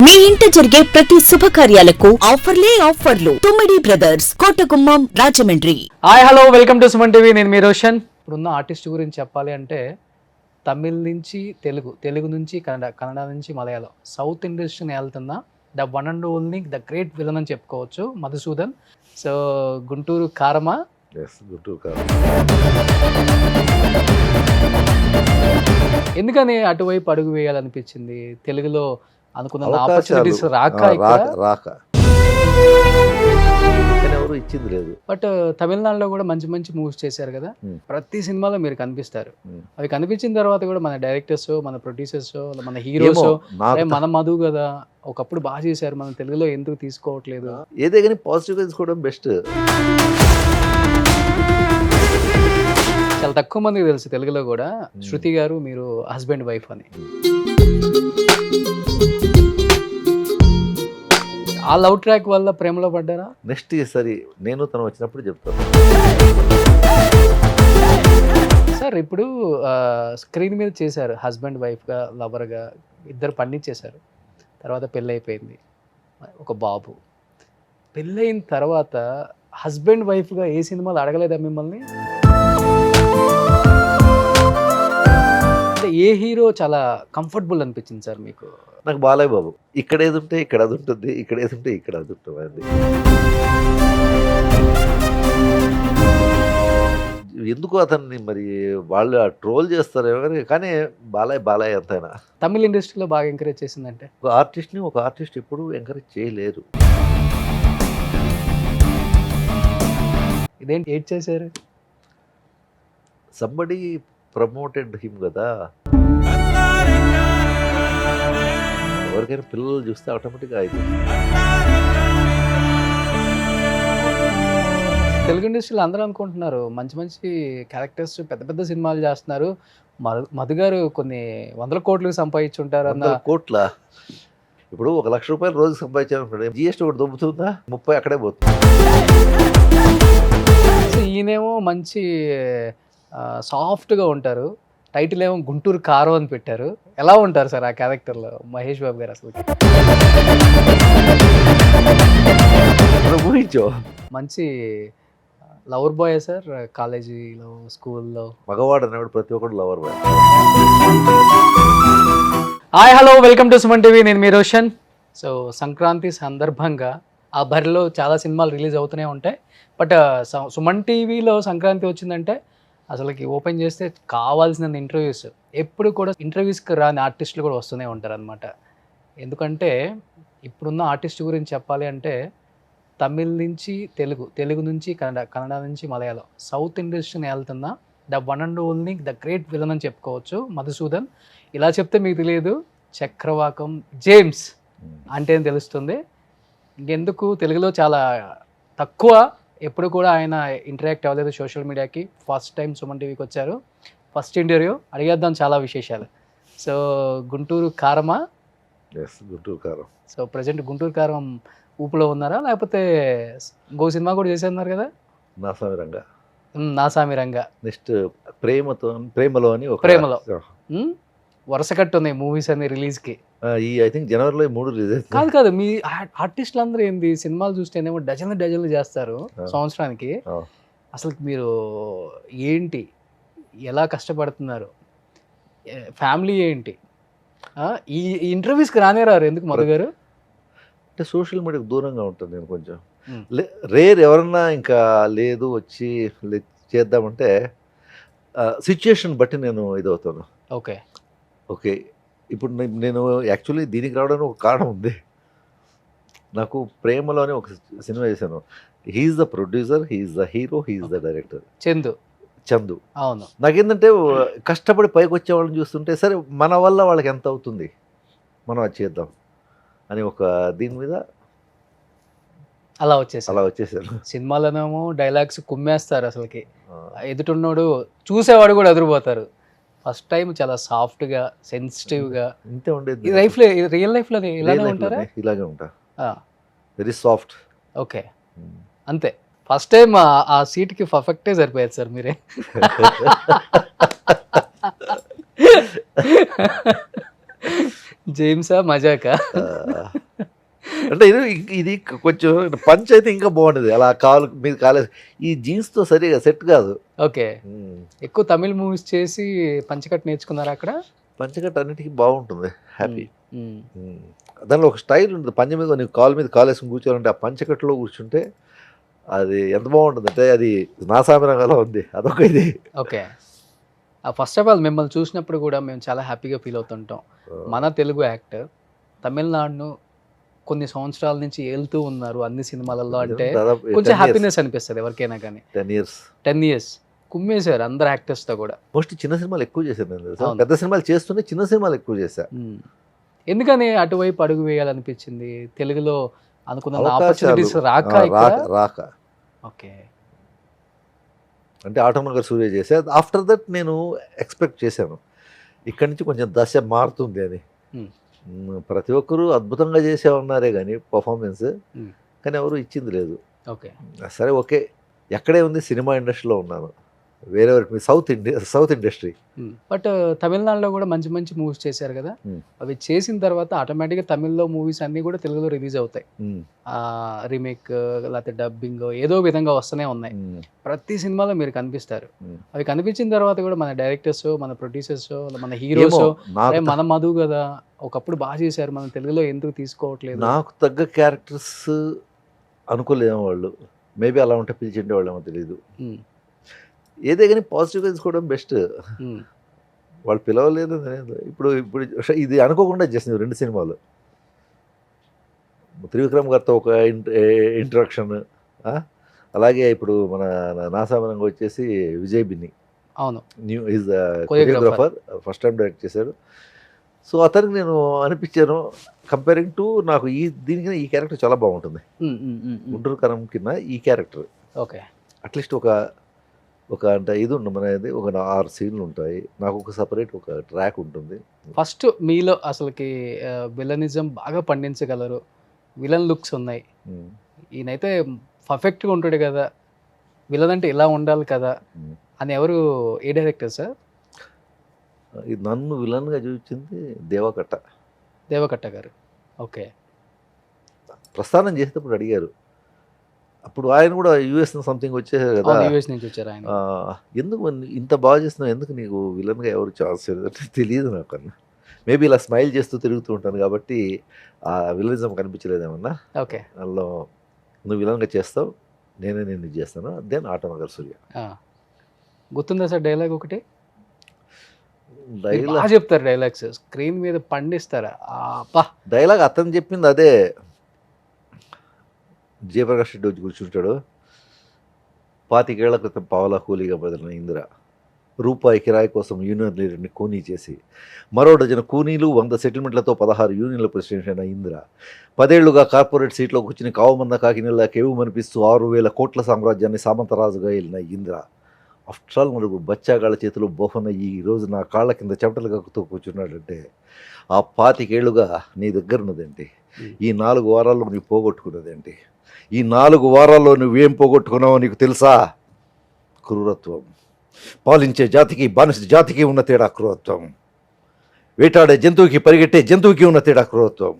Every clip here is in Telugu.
మీ ఇంట జరిగే ప్రతి శుభకార్యాలకు ఆఫర్లు Tummidi brothers Kotagummam Rajahmundry. Hi hello welcome to Suman TV. నేను మీ రోషన్. ఇప్పుడున్న ఆర్టిస్ట్ గురించి చెప్పాలి అంటే తమిళ్ నుంచి తెలుగు నుంచి కన్నడ నుంచి మలయాళం, సౌత్ ఇండస్ట్రీని వెళ్తున్న the one and only the great villain అని చెప్పుకోవచ్చు మధుసూదన్. సో గుంటూరు కారమా, ఎందుకని అటువైపు అడుగు వేయాలనిపించింది? తెలుగులో అనుకున్న ఆపర్చునిటీస్ రాక ఎవరు ఇచ్చింది లేదు. బట్ తమిళనాడులో కూడా మంచి మంచి మూవీస్ చేశారు కదా, ప్రతి సినిమాలో మీరు కనిపిస్తారు. అవి కనిపించిన తర్వాత కూడా మన డైరెక్టర్స్, మన ప్రొడ్యూసర్స్, మన హీరోస్ మన మధు కదా ఒకప్పుడు బాగా చేశారు, మన తెలుగులో ఎందుకు తీసుకోవట్లేదు? ఏదే కానీ పాజిటివ్గా తీసుకోవడం బెస్ట్. చాలా తక్కువ మందికి తెలుసు తెలుగులో కూడా శృతి గారు మీరు హస్బెండ్ వైఫ్ అని. ఆ లవ్ ట్రాక్ వల్ల ప్రేమలో పడ్డారా? నెక్స్ట్ సరి నేను తను వచ్చినప్పుడు చెప్తాను సార్. ఇప్పుడు స్క్రీన్ మీద చేశారు హస్బెండ్ వైఫ్గా, లవర్గా, ఇద్దరు పండించేశారు. తర్వాత పెళ్ళి అయిపోయింది, ఒక బాబు. పెళ్ళయిన తర్వాత హస్బెండ్ వైఫ్గా ఏ సినిమాలు అడగలేదా మిమ్మల్ని? అంటే ఏ హీరో చాలా కంఫర్టబుల్ అనిపించింది సార్ మీకు? నాకు బాలయ్య బాబు. ఇక్కడ ఏది ఉంటే ఇక్కడ అది ఉంటుంది, ఇక్కడ ఏది ఉంటే ఇక్కడ అది ఉంటుంది. ఎందుకు అతన్ని మరి వాళ్ళు ట్రోల్ చేస్తారు కానీ బాలయ్య అంతైనా తమిళ ఇండస్ట్రీలో బాగా ఎంకరేజ్ చేసిందంటే ఒక ఆర్టిస్ట్ ఎప్పుడు ఎంకరేజ్ చేయలేరు. ఇదేంటి ఏడ్ చేశారు? సంబడి ప్రమోటెడ్ హిమ్ కదా. ఎవరికైనా పిల్లలు చూస్తే ఆటోమేటిక్గా అయితే తెలుగు ఇండస్ట్రీలో అందరూ అనుకుంటున్నారు మంచి మంచి క్యారెక్టర్స్, పెద్ద పెద్ద సినిమాలు చేస్తున్నారు. మధు గారు కొన్ని 100 కోట్లు సంపాదించుంటారు. 100 కోట్ల ఇప్పుడు 1 లక్ష రూపాయలు రోజు సంపాదించాలనుకోండి, జిఎస్టీ ఒకటి దొబ్బుతుందా? 30 అక్కడే పోతుంది. ఈయనేమో మంచి సాఫ్ట్గా ఉంటారు, టైటిల్ ఏమో గుంటూరు కారం అని పెట్టారు. ఎలా ఉంటారు సార్ ఆ క్యారెక్టర్లో మహేష్ బాబు గారు? అసలు ఊహించో మంచి లవర్ బాయ్ సార్. కాలేజీలో, స్కూల్లో మగవాడు అనేవాడు ప్రతి ఒక్కడు lover boy. Hi hello welcome to Suman TV. నేను మీ రోషన్. సో సంక్రాంతి సందర్భంగా ఆ బరిలో చాలా సినిమాలు రిలీజ్ అవుతూనే ఉంటాయి. బట్ సుమన్ టీవీలో సంక్రాంతి వచ్చిందంటే అసలుకి ఓపెన్ చేస్తే కావాల్సిన ఇంటర్వ్యూస్, ఎప్పుడు కూడా ఇంటర్వ్యూస్కి రాని ఆర్టిస్టులు కూడా వస్తూనే ఉంటారు అనమాట. ఎందుకంటే ఇప్పుడున్న ఆర్టిస్ట్ గురించి చెప్పాలి అంటే తమిళ్ నుంచి తెలుగు నుంచి కన్నడ నుంచి మలయాళం, సౌత్ ఇండస్ట్రీని వెళ్తున్న the one and only the great villain అని చెప్పుకోవచ్చు మధుసూదన్. ఇలా చెప్తే మీకు తెలియదు, చక్రవాకం జేమ్స్ అంటే తెలుస్తుంది. ఇంకెందుకు తెలుగులో చాలా తక్కువ, ఎప్పుడు కూడా ఆయన ఇంటరాక్ట్ అవ్వలేదు సోషల్ మీడియాకి. ఫస్ట్ టైం సుమన్ టీవీకి వచ్చారు, ఫస్ట్ ఇంటర్వ్యూ. అడిగేద్దాం చాలా విశేషాలు. సో గుంటూరు కారమా? గుంటూరు కారం. సో ప్రజెంట్ గుంటూరు కారం ఊపులో ఉన్నారా, లేకపోతే ఇంకో సినిమా కూడా చేసేస్తున్నారు కదా, నాసామి రంగా? నెక్స్ట్ ప్రేమలో అని వరుస కట్టు ఉన్నాయి మూవీస్ అన్ని రిలీజ్కి. ఐ థింక్ జనవరిలో 3 రిలీజ్. కాదు మీ ఆర్టిస్టులు అందరూ ఏంది, సినిమాలు చూస్తేనేమో డజన్లు చేస్తారు సంవత్సరానికి. అసలు మీరు ఏంటి, ఎలా కష్టపడుతున్నారు, ఫ్యామిలీ ఏంటి? ఈ ఇంటర్వ్యూస్కి రానేరారు ఎందుకు మధు గారు? అంటే సోషల్ మీడియాకు దూరంగా ఉంటుంది. నేను కొంచెం రేర్ ఎవరన్నా ఇంకా లేదు వచ్చి చేద్దామంటే సిచ్యుయేషన్ బట్టి నేను ఇదవుతాను. ఓకే ఇప్పుడు నేను యాక్చువల్లీ దీనికి రావడానికి ఒక కారణం ఉంది. నాకు ప్రేమలోనే ఒక సినిమా చేశాను. He's the producer, he's the hero, he's the director. Chandu. అవును. నాకేంటంటే కష్టపడి పైకి వచ్చే వాళ్ళని చూస్తుంటే సరే మన వల్ల వాళ్ళకి ఎంత అవుతుంది, మనం అది చేద్దాం అని ఒక దీని మీద అలా వచ్చేసారు. సినిమాలోనేమో డైలాగ్స్ కుమ్మేస్తారు, అసలుకి ఎదుటిన్నోడు చూసేవాడు కూడా ఎదురుపోతారు. ఫస్ట్ టైం చాలా సాఫ్ట్గా, సెన్సిటివ్గా ఇంతే ఉండేది. రియల్ లైఫ్లో ఇలాగే ఉంటారా? ఇలాగే ఉంటా, వెరీ సాఫ్ట్. ఓకే, అంతే. ఫస్ట్ టైం ఆ సీట్కి పర్ఫెక్టే సరిపోయారు సార్ మీరే. జేమ్సా మజాకా? అంటే ఇది కొంచెం పంచ్ అయితే ఇంకా బాగుండేది, అలా కాలు మీద కాలేదు. ఈ జీన్స్తో సరిగా సెట్ కాదు. ఓకే. ఎక్కువ తమిళ్ మూవీస్ చేసి పంచకట్ నేర్చుకున్నారా అక్కడ? పంచకట్టు అన్నిటికీ బాగుంటుంది, హ్యాపీ. దానిలో ఒక స్టైల్ ఉంటుంది. పంచ మీద నీకు కాలు మీద కాలు వేసుకుని కూర్చోవాలంటే ఆ పంచకట్టులో కూర్చుంటే అది ఎంత బాగుంటుంది అంటే అది నా సామిరంగాలో ఉంది, అదొక ఇది. ఓకే. ఫస్ట్ ఆఫ్ ఆల్ మిమ్మల్ని చూసినప్పుడు కూడా మేము చాలా హ్యాపీగా ఫీల్ అవుతుంటాం. మన తెలుగు యాక్టర్ తమిళనాడును కొన్ని సంవత్సరాల నుంచి వెళ్తూ ఉన్నారు అన్ని సినిమాలలో అంటే కొంచెం హ్యాపీనెస్ అనిపిస్తుంది ఎవరికైనా కానీ. 10 years కుమ్మేశారు అందరు యాక్టర్స్తో కూడా. మోస్ట్ చిన్న సినిమాలు ఎక్కువ చేశాను నేను, పెద్ద సినిమాలు చేస్తూనే చిన్న సినిమాలు ఎక్కువ చేశా. ఎందుకని అటువైపు అడుగు వేయాలనిపించింది? తెలుగులో అనుకున్న ఆపర్చునిటీస్ రాక. ఓకే. అంటే ఆటోనగర్ సూర్య చేసా. ఆఫ్టర్ దట్ నేను ఎక్స్పెక్ట్ చేశాను ఇక్కడి నుంచి కొంచెం దశ మారుతుంది అని. ప్రతి ఒక్కరూ అద్భుతంగా చేసే ఉన్నారే కానీ పర్ఫార్మెన్స్, కానీ ఎవరు ఇచ్చింది లేదు. ఓకే సరే ఓకే, ఎక్కడే ఉంది, సినిమా ఇండస్ట్రీలో ఉన్నాను, వేరే వరకు సౌత్ ఇండస్ట్రీ. బట్ తమిళనాడులో కూడా మంచి మంచి మూవీస్ చేశారు కదా, అవి చేసిన తర్వాత ఆటోమేటిక్గా తమిళ్లో మూవీస్ అన్నీ కూడా తెలుగులో రిలీజ్ అవుతాయి. రీమేక్ లేకపోతే డబ్బింగ్ ఏదో విధంగా వస్తూనే ఉన్నాయి. ప్రతి సినిమాలో మీరు కనిపిస్తారు. అవి కనిపించిన తర్వాత కూడా మన డైరెక్టర్స్, మన ప్రొడ్యూసర్స్, మన హీరోస్ మన మధు కదా ఒకప్పుడు బాగా చేశారు, మన తెలుగులో ఎందుకు తీసుకోవట్లేదు? నాకు తగ్గ క్యారెక్టర్స్ అనుకోలేము వాళ్ళు, మేబీ అలా ఉంటే పిలిచిండే వాళ్ళేమో తెలియదు. ఏదే కానీ పాజిటివ్గా తీసుకోవడం బెస్ట్. వాళ్ళు పిలవలేదు. ఇప్పుడు ఇది అనుకోకుండా చేసింది 2 సినిమాలు. త్రివిక్రమ్ గారితో ఒక ఇంట్రడక్షన్, అలాగే ఇప్పుడు మన నాసామనంగా వచ్చేసి విజయ్ బిన్ని, అవును, new is choreographer, first time direct చేశాడు. సో అతనికి నేను అనిపించాను కంపేరింగ్ టు నాకు దీనికి ఈ క్యారెక్టర్ చాలా బాగుంటుంది. గుంటూరు కరం కింద ఈ క్యారెక్టర్ ఓకే అట్లీస్ట్ ఒక అంటే ఇది ఉంటుంది మనది, ఒక 6 సీన్లు ఉంటాయి, నాకు ఒక సపరేట్ ఒక ట్రాక్ ఉంటుంది. ఫస్ట్ మీలో అసలుకి విలనిజం బాగా పండించగలరు, విలన్ లుక్స్ ఉన్నాయి, ఈయనైతే పర్ఫెక్ట్గా ఉంటాడు కదా, విలన్ అంటే ఇలా ఉండాలి కదా అని ఎవరు, ఏ డైరెక్టర్ సార్? ఇది నన్ను విలన్గా చూపించింది దేవకట్ట గారు. ఓకే. ప్రస్థానం చేసేటప్పుడు అడిగారు, అప్పుడు ఆయన కూడా యూఎస్ సంథింగ్ వచ్చేసారు కదా, యూఎస్ నుంచి వచ్చారు ఆయన. ఎందుకు ఇంత బాగా చేస్తున్నావు, ఎందుకు నీకు విలన్గా ఎవరు ఛాన్స్ అంటే తెలియదు నాకు అన్న. మేబీ ఇలా స్మైల్ చేస్తూ తిరుగుతూ ఉంటాను కాబట్టి ఆ విలనిజం కనిపించలేదేమన్నా. ఓకే. అందులో నువ్వు విలన్గా చేస్తావు, నేనే నేను చేస్తాను, దెన్ ఆటోనగర్ సూర్య. గుర్తుందా సార్ డైలాగ్ ఒకటి? డైలాగ్ చెప్తారు, డైలాగ్స్ స్క్రీన్ మీద పండిస్తారా? డైలాగ్ అతను చెప్పింది అదే, జయప్రకాష్ రెడ్డి వచ్చి కూర్చుంటాడు, 25 ఏళ్ల క్రితం పావలా కూలీగా బదిలిన ఇందిర రూపాయి కిరాయి కోసం యూనియన్ లీడర్ని కూనీ చేసి మరో డజన్ కూనీలు 100 సెటిల్మెంట్లతో 16 యూనియన్ల ప్రెసిడెంట్ అయిన ఇందిర 10 ఏళ్లుగా కార్పొరేట్ సీట్లో కూర్చుని కావుమంద కాకినెల కేవు మనిపిస్తూ 6,000 కోట్ల సామ్రాజ్యాన్ని సామంతరాజుగా వెళ్ళిన ఇందిర ఆఫ్టర్ ఆల్ మనకు బచ్చాగాళ్ళ చేతులు బోహన ఈ రోజు నా కాళ్ళ కింద చెమటలు కక్కుతూ కూర్చున్నాడంటే ఆ 25 ఏళ్లుగా నీ దగ్గర ఉన్నదేంటి, ఈ 4 వారాల్లో నీకు పోగొట్టుకున్నదేంటి, ఈ 4 వారాల్లో నువ్వేం పోగొట్టుకున్నావో నీకు తెలుసా? క్రూరత్వం. పాలించే జాతికి బానిస జాతికి ఉన్న తేడా క్రూరత్వం, వేటాడే జంతువుకి పరిగెట్టే జంతువుకి ఉన్న తేడా క్రూరత్వం.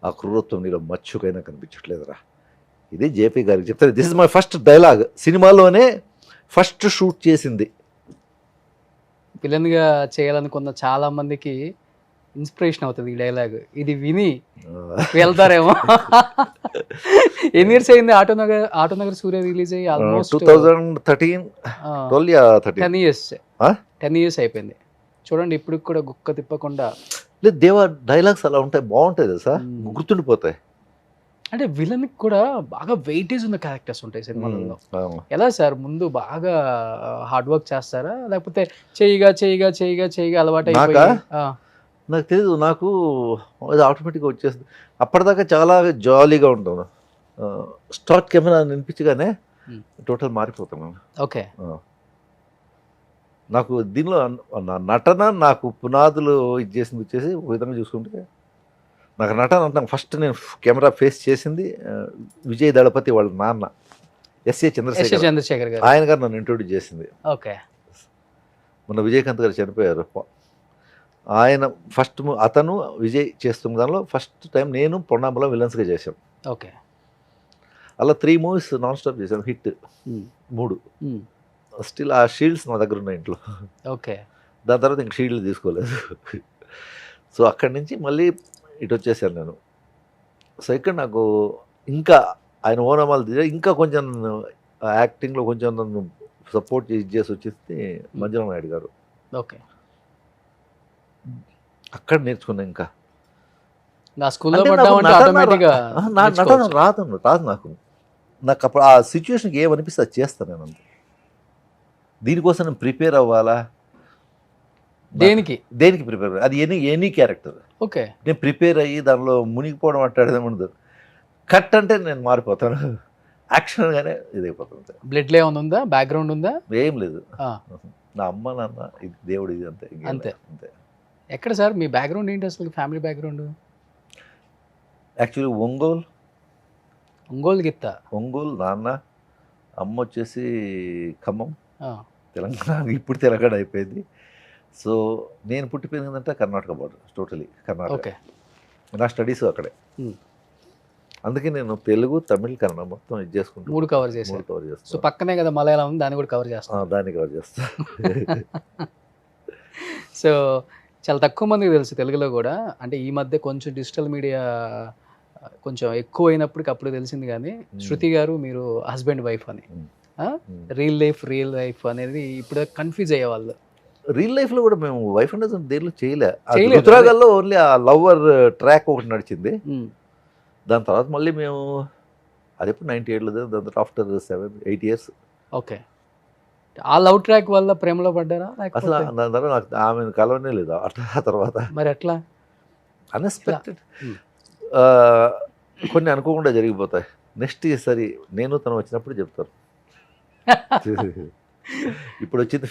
ఆ క్రూరత్వం నీలో మచ్చుకైనా కనిపించట్లేదురా. ఇది జేపీ గారికి చెప్తాను. This is my first dialogue, సినిమాలోనే ఫస్ట్ షూట్ చేసింది. విలన్గా చేయాలనుకున్న చాలా మందికి ఇన్స్పిరేషన్ అవుతుంది ఈ డైలాగ్. ఇది విని వెళ్తారేమో. ఎన్ని ఇయర్స్ అయింది ఆటోనగర్ సూర్య రిలీజ్ అయ్యి? ఆల్మోస్ట్ 2013. 10 years అయిపోయింది చూడండి. ఇప్పుడు కూడా గుక్క తిప్పకుండా లేదు, దేవా డైలాగ్స్ అలా ఉంటాయి, బాగుంటాయి కదా సార్, గుర్తుండిపోతాయి. అంటే విలన్కి కూడా బాగా వెయిటేజ్ ఉన్న క్యారెక్టర్స్ ఉంటాయి సినిమాలలో. ఎలా సార్, ముందు బాగా హార్డ్ వర్క్ చేస్తారా, లేకపోతే చేయగా అలవాటు అయిపోయి? నాకు తెలియదు, నాకు అది ఆటోమేటిక్గా వచ్చేస్తుంది. అప్పటిదాకా చాలా జాలీగా ఉంటాను, స్టార్ట్ కెమెరా అనిపించగానే టోటల్ మారిపోతున్నాను. ఓకే. నాకు దీనిలో నటన నాకు పునాదులు ఇది చేసింది వచ్చేసి ఒక విధంగా చూసుకుంటే నాకు నటన అంటాను. ఫస్ట్ నేను కెమెరా ఫేస్ చేసింది విజయ్ దళపతి వాళ్ళ నాన్న ఎస్ఏ చంద్రశేఖర్ గారు, ఆయన గారు నన్ను ఇంట్రొడ్యూస్ చేసింది. ఓకే. మొన్న విజయకాంత్ గారు చనిపోయారు, ఆయన ఫస్ట్ అతను విజయ్ చేస్తున్న దానిలో ఫస్ట్ టైం నేను పొన్నాంబలం విలన్స్గా చేశాం. ఓకే. అలా 3 మూవీస్ నాన్ స్టాప్ చేశాను, హిట్ 3. స్టిల్ ఆ షీల్డ్స్ నా దగ్గర ఉన్నాయి ఇంట్లో. ఓకే. దాని తర్వాత ఇంక షీల్డ్ తీసుకోలేదు. సో అక్కడి నుంచి మళ్ళీ ఇటు వచ్చేసాను నేను. సో ఇక్కడ నాకు ఇంకా ఆయన ఓనమాలు ఇంకా కొంచెం యాక్టింగ్లో కొంచెం నన్ను సపోర్ట్ చేసి వచ్చేసి మంజుల నాయుడు గారు. ఓకే. అక్కడ నేర్చుకున్నా. ఇంకా నా స్కూల్లో పడ్డామంటే ఆటోమేటిక్గా నటన రాదు నాకు అప్పుడు ఆ సిచ్యువేషన్కి ఏమనిపిస్తే అది చేస్తాను నేను. అంతే. దీనికోసం నేను ప్రిపేర్ అవ్వాలా, దేనికి ప్రిపేర్, అది ఎనీ క్యారెక్టర్. ఓకే. నేను ప్రిపేర్ అయ్యి దానిలో మునిగిపోవడం అంటాడు ఉండదు. కట్ అంటే నేను మారిపోతాను, యాక్షన్ గానే ఇదైపోతుంది. బ్లడ్లో ఏమైనా ఉందా, బ్యాక్గ్రౌండ్ ఉందా? ఏం లేదు. నా అమ్మ నాన్న ఇది దేవుడు ఇది అంతే. అంతే. ఎక్కడ సార్ మీ బ్యాక్గ్రౌండ్ ఏంటి అసలు, ఫ్యామిలీ బ్యాక్గ్రౌండ్? యాక్చువల్లీ ఒంగోలు గిత్త. ఒంగోలు నాన్న, అమ్మ వచ్చేసి ఖమ్మం, తెలంగాణ. ఇప్పుడు తెలంగాణ అయిపోయింది. సో నేను పుట్టి పెరిగిందంటే కర్ణాటక బార్డర్, టోటలీ కర్ణాటక. నా స్టడీస్ అక్కడే. అందుకే నేను తెలుగు, తమిళ్, కన్నడ మొత్తం ఇది చేసుకుంటాను. 3 కవర్ చేస్తాను. సో పక్కనే కదా మలయాళం, దాన్ని కూడా కవర్ చేస్తాను. దాన్ని కవర్ చేస్తా. సో చాలా తక్కువ మందికి తెలుసు తెలుగులో కూడా. అంటే ఈ మధ్య కొంచెం డిజిటల్ మీడియా కొంచెం ఎక్కువ అయినప్పటికి అప్పుడు తెలిసింది. కానీ శృతి గారు మీరు హస్బెండ్ వైఫ్ అని, రియల్ లైఫ్ అనేది ఇప్పుడు కన్ఫ్యూజ్ అయ్యేవాళ్ళు. రియల్ లైఫ్లో కూడా మేము వైఫ్ అండ్ హస్బెండ్ దేనిలో చేయలేదు. రుతురాగాల్లో ఓన్లీ ఆ లవర్ ట్రాక్ ఒకటి నడిచింది. దాని తర్వాత మళ్ళీ మేము అది ఎప్పుడు 98లో, దాని తర్వాత ఆఫ్టర్ 7-8 ఇయర్స్. ఓకే. ఆ లవ్ ట్రాక్ వల్ల ప్రేమలో పడ్డారా? అసలు దాని తర్వాత నాకు ఆమె కలవనే లేదు ఆ తర్వాత. మరి ఎట్లా? అన్ఎక్స్పెక్టెడ్. కొన్ని అనుకోకుండా జరిగిపోతాయి. నెక్స్ట్ ఈసారి నేను తను వచ్చినప్పుడు చెప్తారు. ఇప్పుడు వచ్చింది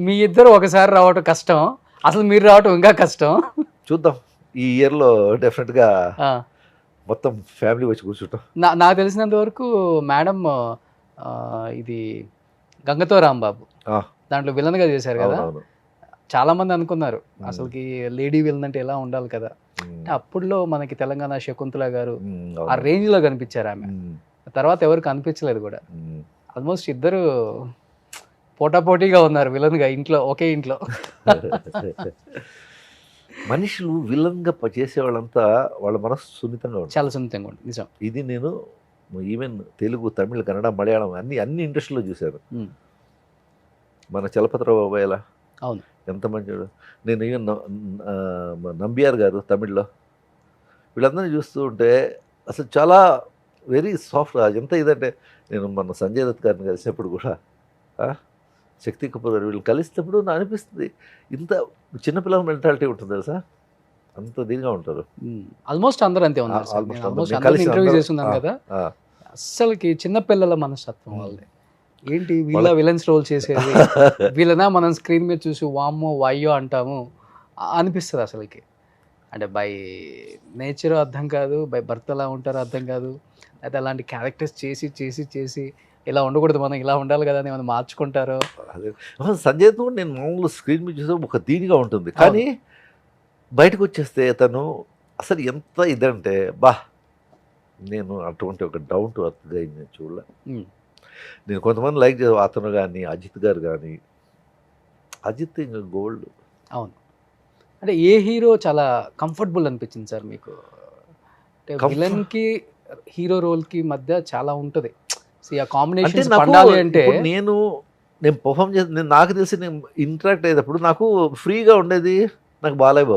మీ ఇద్దరు ఒకసారి రావటం కష్టం, అసలు మీరు రావటం ఇంకా కష్టం. చూద్దాం ఈ ఇయర్లో డెఫినెట్గా మొత్తం ఫ్యామిలీ వచ్చి కూర్చుంటాం. నాకు తెలిసినంత వరకు మేడం ఇది గంగతో రాంబాబు దాంట్లో విలన్గా చేశారు కదా. చాలా మంది అనుకున్నారు అసలుకి లేడీ విలన్ అంటే ఎలా ఉండాలి కదా. అప్పుడులో మనకి తెలంగాణ శకుంతల గారు ఆ రేంజ్ లో కనిపించారు ఆమె. తర్వాత ఎవరు కనిపించలేదు కూడా. ఆల్మోస్ట్ ఇద్దరు పోటాపోటీగా ఉన్నారు విలన్ గా ఇంట్లో, ఒకే ఇంట్లో. మనుషులు విలన్ గా చేసేవాళ్ళంతా వాళ్ళ మనసు సున్నితంగా ఉంటుంది, చాలా సున్నితంగా ఉంటుంది. నిజం. ఇది నేను ఈవెన్ తెలుగు, తమిళ్, కన్నడ, మలయాళం అన్ని ఇండస్ట్రీలో చూశాను. మన చలపతిరావు బాబాయ్ ఎలా, అవును, ఎంత మంచివాడు. నేను ఈవెన్ నంబియార్ గారు తమిళ్లో, వీళ్ళందరినీ చూస్తూ ఉంటే అసలు చాలా వెరీ సాఫ్ట్. ఎంత ఇదంటే నేను మన సంజయ్ దత్ గారిని కలిసినప్పుడు కూడా, శక్తి కపూర్ గారు, వీళ్ళు కలిసినప్పుడు నాకు అనిపిస్తుంది ఇంత చిన్నపిల్లల మెంటాలిటీ ఉంటుంది తెలుసా, అంత దీనిగా ఉంటారు. ఆల్మోస్ట్ అందరూ అంతే ఉన్నారు. ఇంటర్వ్యూ చేస్తున్నాం కదా, అస్సలకి చిన్నపిల్లల మనస్తత్వం వాళ్ళది. ఏంటి వీళ్ళ విలన్స్ రోల్ చేసేది, వీళ్ళనా మనం స్క్రీన్ మీద చూసి వామ్మో వాయ్యో అంటాము అనిపిస్తుంది అసలుకి. అంటే బై నేచర్ అర్థం కాదు, బై బర్త్ ఎలా ఉంటారో అర్థం కాదు. అయితే అలాంటి క్యారెక్టర్స్ చేసి ఇలా ఉండకూడదు, మనం ఇలా ఉండాలి కదా అని మనం మార్చుకుంటారో. సంజయ్ కూడా నేను మామూలు స్క్రీన్ మీద చూసే ఒక దీనిగా ఉంటుంది, కానీ బయటకు వచ్చేస్తే తను అసలు ఎంత ఇదంటే నేను అటువంటి ఒక డౌన్ టు అర్త్ గా నేను చూడలే. నేను కొంతమంది లైక్ చేసే అతను కానీ అజిత్ గారు కానీ, అజిత్ ఇంకా గోల్డ్. అవును. అంటే ఏ హీరో చాలా కంఫర్టబుల్ అనిపించింది సార్ మీకు? అంటే విలన్ కి హీరో రోల్ కి మధ్య చాలా ఉంటుంది ఆ కాంబినేషన్ పండాలి అంటే. నేను పర్ఫామ్ చేసి నాకు తెలిసి నేను ఇంటరాక్ట్ అయ్యేటప్పుడు నాకు ఫ్రీగా ఉండేది నాకు బాలయ్య